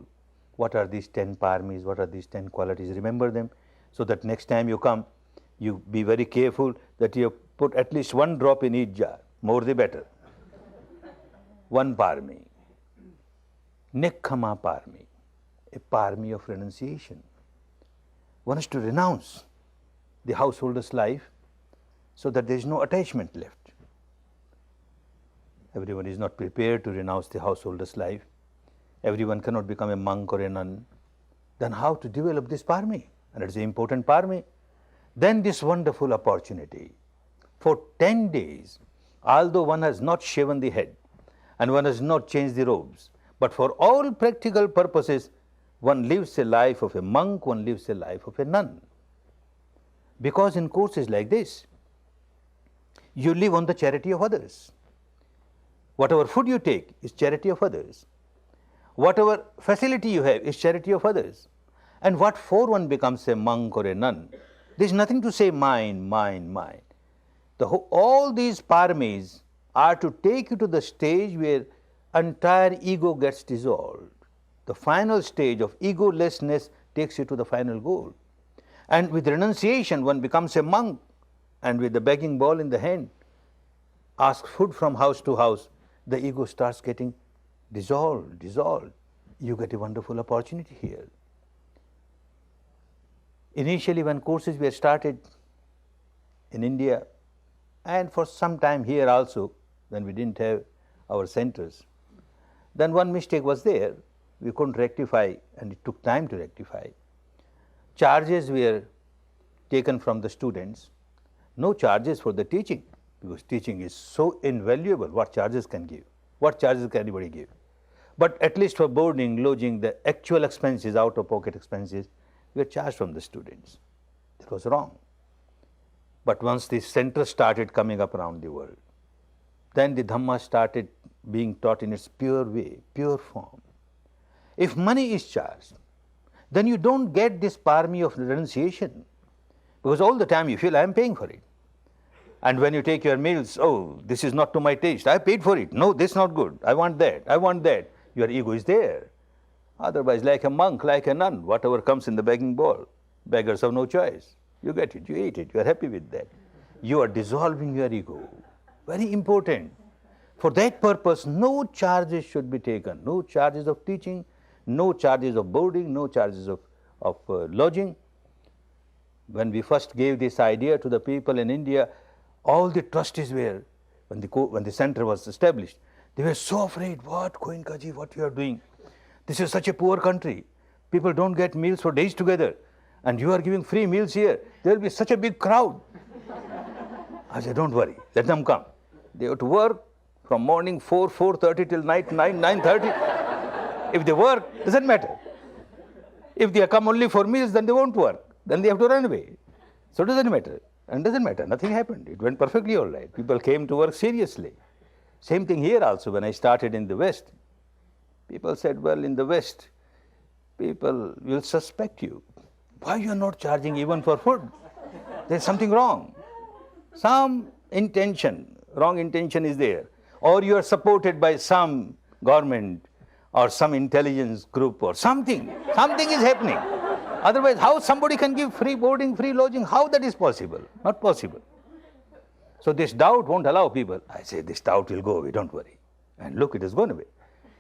What are these 10 paramis? What are these 10 qualities? Remember them so that next time you come, you be very careful that you put at least one drop in each jar. More the better. One parami. Nekkhamma parami. A parami of renunciation. One has to renounce the householder's life so that there is no attachment left. Everyone is not prepared to renounce the householder's life. Everyone cannot become a monk or a nun. Then how to develop this parami? And it's an important parami. Then this wonderful opportunity. For 10 days, although one has not shaven the head and one has not changed the robes, but for all practical purposes, one lives a life of a monk, one lives a life of a nun. Because in courses like this, you live on the charity of others. Whatever food you take is charity of others. Whatever facility you have is charity of others. And what for one becomes a monk or a nun? There is nothing to say mine. All these paramis are to take you to the stage where entire ego gets dissolved. The final stage of egolessness takes you to the final goal. And with renunciation, one becomes a monk, and with the begging bowl in the hand, asks food from house to house, the ego starts getting dissolved. You get a wonderful opportunity here. Initially, when courses were started in India, and for some time here also, when we didn't have our centers, then one mistake was there. We couldn't rectify, and it took time to rectify. Charges were taken from the students. No charges for the teaching, because teaching is so invaluable. What charges can give? What charges can anybody give? But at least for boarding, lodging, the actual expenses, out-of-pocket expenses, were charged from the students. That was wrong. But once the centers started coming up around the world, then the Dhamma started being taught in its pure way, pure form. If money is charged, then you don't get this parami of renunciation, because all the time you feel, I am paying for it. And when you take your meals, oh, this is not to my taste, I paid for it. No, this is not good, I want that. Your ego is there. Otherwise, like a monk, like a nun, whatever comes in the begging bowl, beggars have no choice. You get it, you eat it, you are happy with that. You are dissolving your ego. Very important. For that purpose, no charges should be taken, no charges of teaching, no charges of boarding, no charges of lodging. When we first gave this idea to the people in India, all the trustees were, when the center was established, they were so afraid. What, Goenkaji, what you are doing? This is such a poor country. People don't get meals for days together. And you are giving free meals here. There will be such a big crowd. I said, don't worry, let them come. They have to work from morning 4:30 till night 9:30. If they work, doesn't matter. If they come only for meals, then they won't work. Then they have to run away. So it doesn't matter. And doesn't matter. Nothing happened. It went perfectly all right. People came to work seriously. Same thing here also. When I started in the West, people said, well, in the West, people will suspect you. Why you are not charging even for food? There's something wrong. Some intention, wrong intention is there. Or you are supported by some government or some intelligence group or something. Something is happening. Otherwise, how somebody can give free boarding, free lodging? How that is possible? Not possible. So this doubt won't allow people. I say this doubt will go away, don't worry. And look, it has gone away.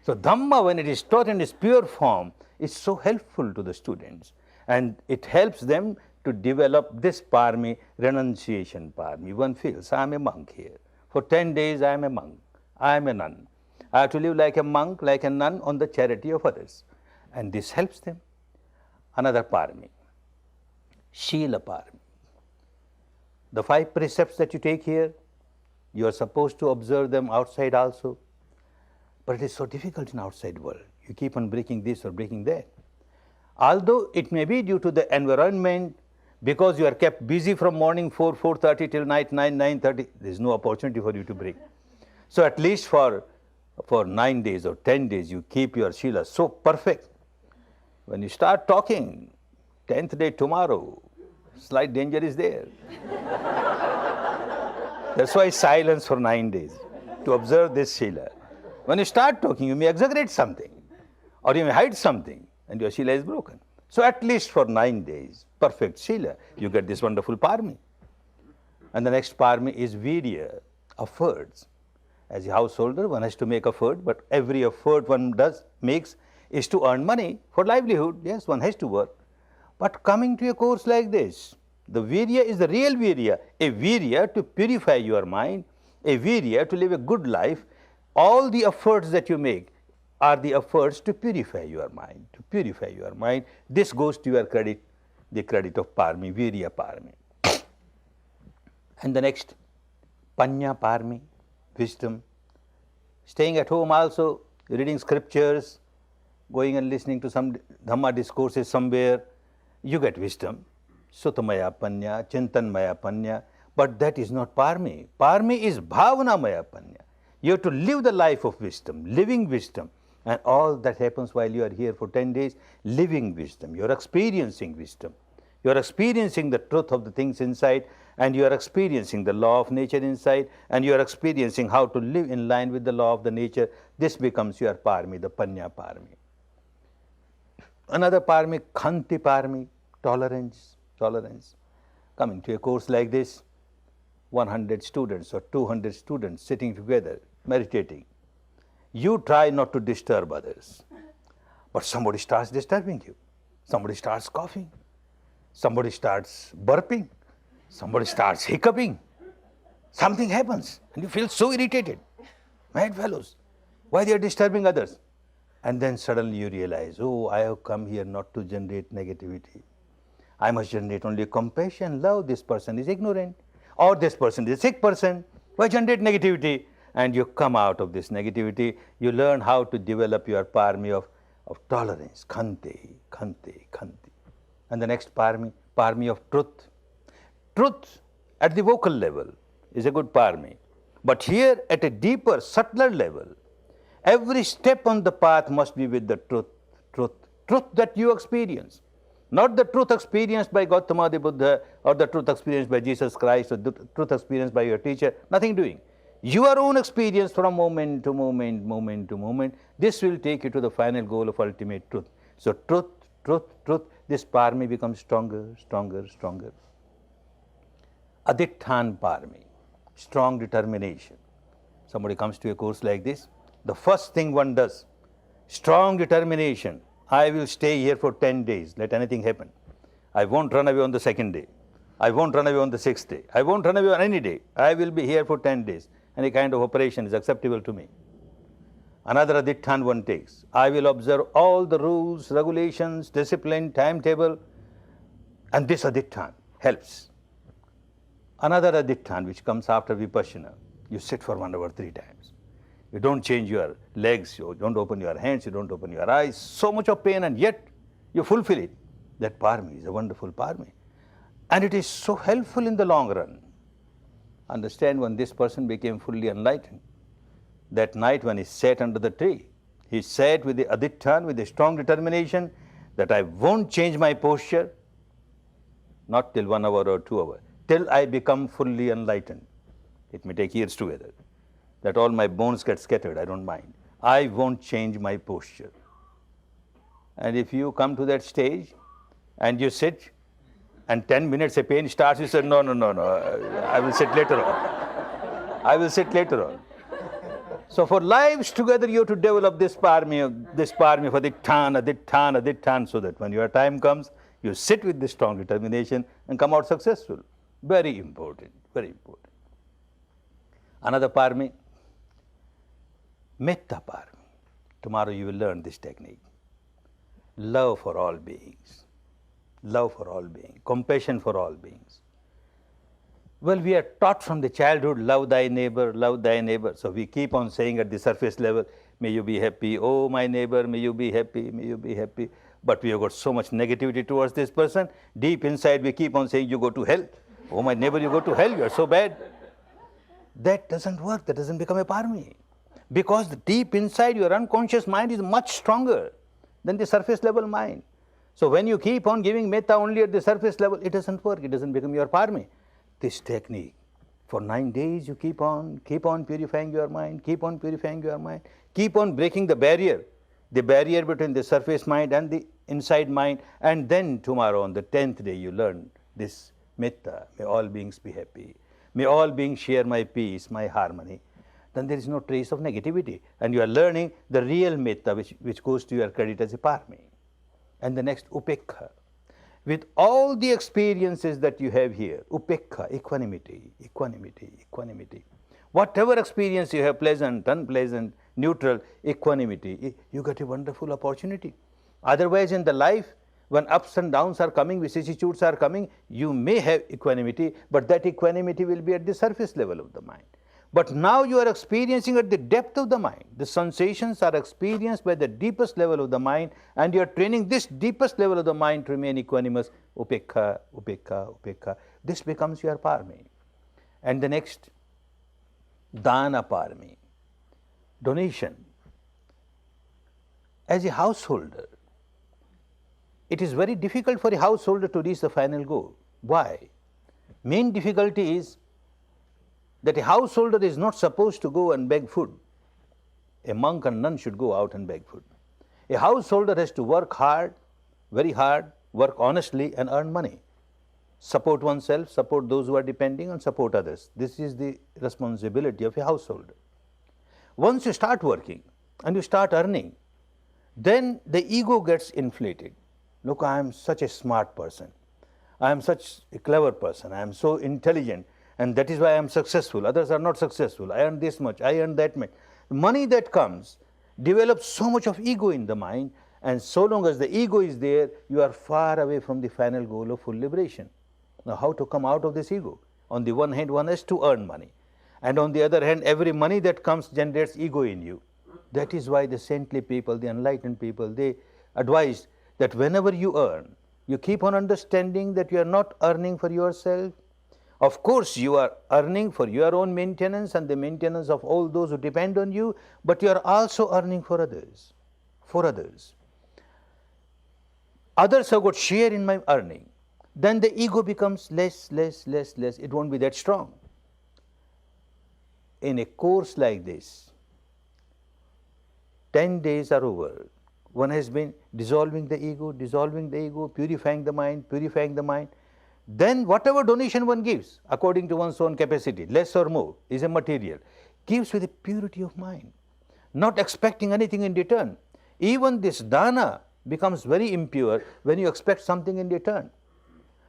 So Dhamma, when it is taught in its pure form, is so helpful to the students. And it helps them to develop this parami, renunciation parami. One feels, I am a monk here. For 10 days I am a monk. I am a nun. I have to live like a monk, like a nun on the charity of others. And this helps them. Another parami, Shila parami. The 5 precepts that you take here, you are supposed to observe them outside also. But it is so difficult in outside world. You keep on breaking this or breaking that. Although it may be due to the environment, because you are kept busy from morning 4:30 till night 9:30, there is no opportunity for you to break. So at least for 9 days or 10 days, you keep your Shila so perfect. When you start talking, 10th day tomorrow, slight danger is there. That's why silence for 9 days, to observe this Shila. When you start talking, you may exaggerate something, or you may hide something, and your Shila is broken. So at least for 9 days, perfect Shila, you get this wonderful parami. And the next parami is Virya, efforts. As a householder, one has to make effort, but every effort one makes is to earn money for livelihood. Yes, one has to work. But coming to a course like this, the Virya is the real Virya, a Virya to purify your mind, a Virya to live a good life. All the efforts that you make are the efforts to purify your mind, to purify your mind. This goes to your credit, the credit of parami, Virya parami. And the next, Panya parami, wisdom. Staying at home also, reading scriptures, going and listening to some Dhamma discourses somewhere, you get wisdom. Sutamaya panya, Chintanmaya panya. But that is not parami. Parami is Bhavanamaya panya. You have to live the life of wisdom, living wisdom. And all that happens while you are here for 10 days, living wisdom. You are experiencing wisdom. You are experiencing the truth of the things inside, and you are experiencing the law of nature inside, and you are experiencing how to live in line with the law of the nature. This becomes your parami, the Panya parami. Another parami, Khanti parami, tolerance. Coming to a course like this, 100 students or 200 students sitting together, meditating. You try not to disturb others, but somebody starts disturbing you. Somebody starts coughing. Somebody starts burping. Somebody starts hiccuping. Something happens, and you feel so irritated. Mad fellows, why they are disturbing others? And then suddenly you realize, oh, I have come here not to generate negativity. I must generate only compassion, love. This person is ignorant, or this person is a sick person. Why generate negativity? And you come out of this negativity. You learn how to develop your parami of tolerance, Khanti. And the next parami of truth. Truth at the vocal level is a good parami. But here at a deeper, subtler level, every step on the path must be with the truth that you experience. Not the truth experienced by Gautama the Buddha, or the truth experienced by Jesus Christ, or the truth experienced by your teacher, nothing doing. Your own experience from moment to moment, this will take you to the final goal of ultimate truth. So truth, this parami becomes stronger. Adittan parami, strong determination. Somebody comes to a course like this, the first thing one does, strong determination. I will stay here for 10 days, let anything happen. I won't run away on the second day. I won't run away on the sixth day. I won't run away on any day. I will be here for 10 days. Any kind of operation is acceptable to me. Another adhittan one takes. I will observe all the rules, regulations, discipline, timetable, and this adhittan helps. Another adhittan which comes after vipassana, you sit for 1 hour 3 times. You don't change your legs, you don't open your hands, you don't open your eyes, so much of pain, and yet you fulfill it. That parami is a wonderful parami. And it is so helpful in the long run. Understand, when this person became fully enlightened, that night when he sat under the tree, he sat with the adhittan, with a strong determination that I won't change my posture, not till 1 hour or 2 hours, till I become fully enlightened. It may take years together. That all my bones get scattered, I don't mind. I won't change my posture. And if you come to that stage and you sit, and 10 minutes a pain starts, you say, no, I will sit later on. I will sit later on. So for lives together, you have to develop this parami for adhittan, so that when your time comes, you sit with this strong determination and come out successful. Very important, very important. Another parami, metta parami. Tomorrow you will learn this technique. Love for all beings. Love for all beings. Compassion for all beings. Well, we are taught from the childhood, love thy neighbor, love thy neighbor. So we keep on saying at the surface level, may you be happy, oh my neighbor, may you be happy, may you be happy. But we have got so much negativity towards this person. Deep inside we keep on saying, you go to hell. Oh my neighbor, you go to hell, you are so bad. That doesn't work, that doesn't become a parami. Because the deep inside your unconscious mind is much stronger than the surface level mind. So when you keep on giving metta only at the surface level, it doesn't work, it doesn't become your parami. This technique, for 9 days you keep on purifying your mind, keep on purifying your mind, keep on breaking the barrier between the surface mind and the inside mind, and then tomorrow on the 10th day you learn this metta, may all beings be happy, may all beings share my peace, my harmony. Then there is no trace of negativity, and you are learning the real metta which goes to your credit as a parami. And the next, upekha. With all the experiences that you have here, upekha, equanimity, equanimity, equanimity. Whatever experience you have, pleasant, unpleasant, neutral, equanimity, you get a wonderful opportunity. Otherwise in the life, when ups and downs are coming, vicissitudes are coming, you may have equanimity, but that equanimity will be at the surface level of the mind. But now you are experiencing at the depth of the mind. The sensations are experienced by the deepest level of the mind, and you are training this deepest level of the mind to remain equanimous, upekha, upekha, upekha. This becomes your parami. And the next, dana parami, donation. As a householder, it is very difficult for a householder to reach the final goal. Why? Main difficulty is that a householder is not supposed to go and beg food. A monk and nun should go out and beg food. A householder has to work hard, very hard, work honestly and earn money. Support oneself, support those who are depending, and support others. This is the responsibility of a householder. Once you start working and you start earning, then the ego gets inflated. Look, I am such a smart person. I am such a clever person. I am so intelligent, and that is why I am successful. Others are not successful. I earn this much, I earn that much. The money that comes develops so much of ego in the mind, and so long as the ego is there, you are far away from the final goal of full liberation. Now, how to come out of this ego? On the one hand, one has to earn money, and on the other hand, every money that comes generates ego in you. That is why the saintly people, the enlightened people, they advise that whenever you earn, you keep on understanding that you are not earning for yourself. Of course, you are earning for your own maintenance and the maintenance of all those who depend on you, but you are also earning for others, for others. Others have got share in my earning. Then the ego becomes less. It won't be that strong. In a course like this, 10 days are over. One has been dissolving the ego, purifying the mind. Then whatever donation one gives, according to one's own capacity, less or more, is a material. gives with a purity of mind, not expecting anything in return. Even this dana becomes very impure when you expect something in return.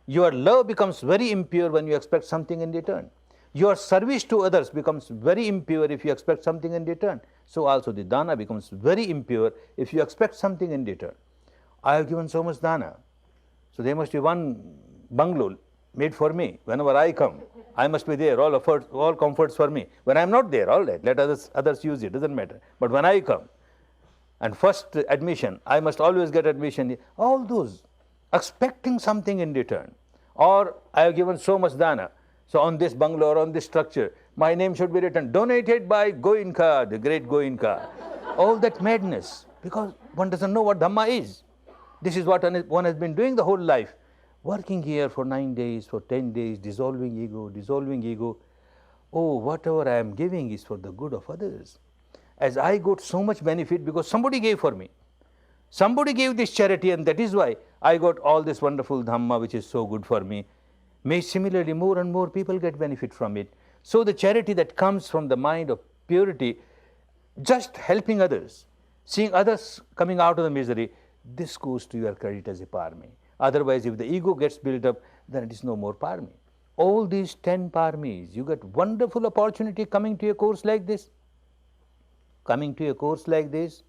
Your love becomes very impure when you expect something in return. Your service to others becomes very impure if you expect something in return. So also the dana becomes very impure if you expect something in return. I have given so much dana, so there must be one bungalow made for me. Whenever I come, I must be there, all comforts for me. When I am not there, all right, let others use it, doesn't matter. But when I come, and first admission, I must always get admission. All those expecting something in return. Or I have given so much dana, so on this bungalow or on this structure, my name should be written, donated by Goenka, the great Goenka. All that madness, because one doesn't know what Dhamma is. This is what one has been doing the whole life, working here for 9 days, for 10 days, dissolving ego, dissolving ego. Oh, whatever I am giving is for the good of others. As I got so much benefit because somebody gave for me. Somebody gave this charity, and that is why I got all this wonderful Dhamma which is so good for me. May similarly more and more people get benefit from it. So the charity that comes from the mind of purity, just helping others, seeing others coming out of the misery, this goes to your credit as a parami. Otherwise, if the ego gets built up, then it is no more parami. All these 10 paramis, you get wonderful opportunity coming to a course like this. Coming to a course like this,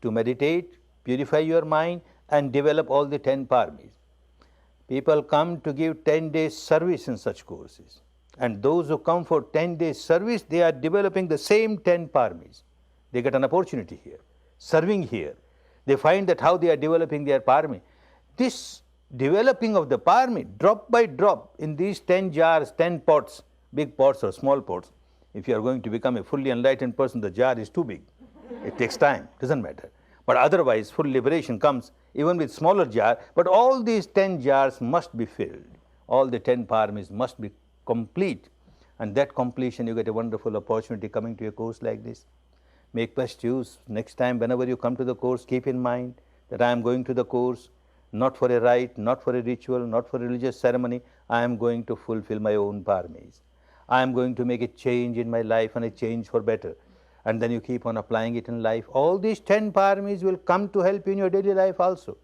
to meditate, purify your mind, and develop all the 10 paramis. People come to give 10 days service in such courses. And those who come for 10 days service, they are developing the same 10 paramis. They get an opportunity here, serving here. They find that how they are developing their parami. This developing of the parami, drop by drop, in these 10 jars, 10 pots, big pots or small pots. If you are going to become a fully enlightened person, the jar is too big. It takes time, doesn't matter. But otherwise, full liberation comes even with smaller jar. But all these 10 jars must be filled. All the 10 paramis must be complete. And that completion, you get a wonderful opportunity coming to a course like this. Make best use. Next time, whenever you come to the course, keep in mind that I am going to the course not for a rite, not for a ritual, not for a religious ceremony. I am going to fulfill my own paramis. I am going to make a change in my life, and a change for better. And then you keep on applying it in life. All these 10 paramis will come to help you in your daily life also.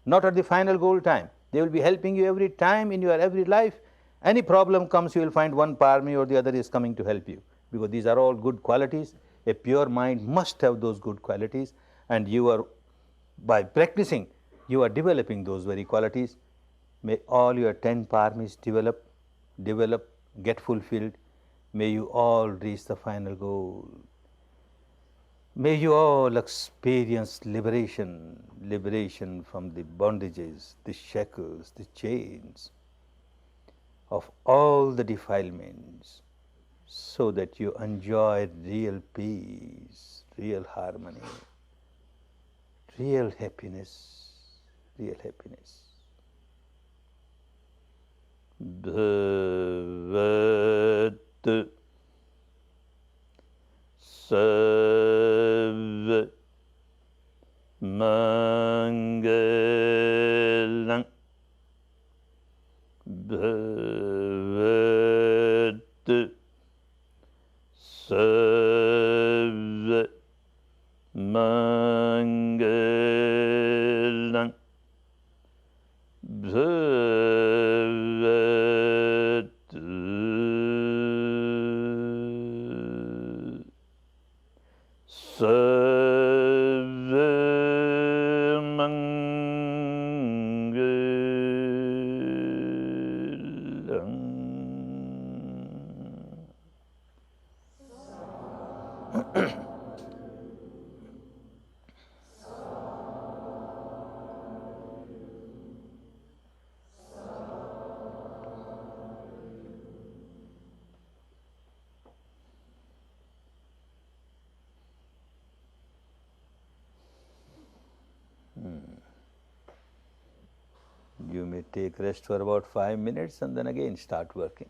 Not at the final goal time. They will be helping you every time in your every life. Any problem comes, you will find one parami or the other is coming to help you. Because these are all good qualities. A pure mind must have those good qualities. And you are, by practicing, you are developing those very qualities. May all your 10 paramis develop, get fulfilled. May you all reach the final goal. May you all experience liberation, liberation from the bondages, the shackles, the chains of all the defilements, so that you enjoy real peace, real harmony, real happiness, real happiness. Bhavat Sarva Mangalam Bhavat Sarva Mangalam Bhavat Sarva Mangalam. You may take rest for about 5 minutes and then again start working.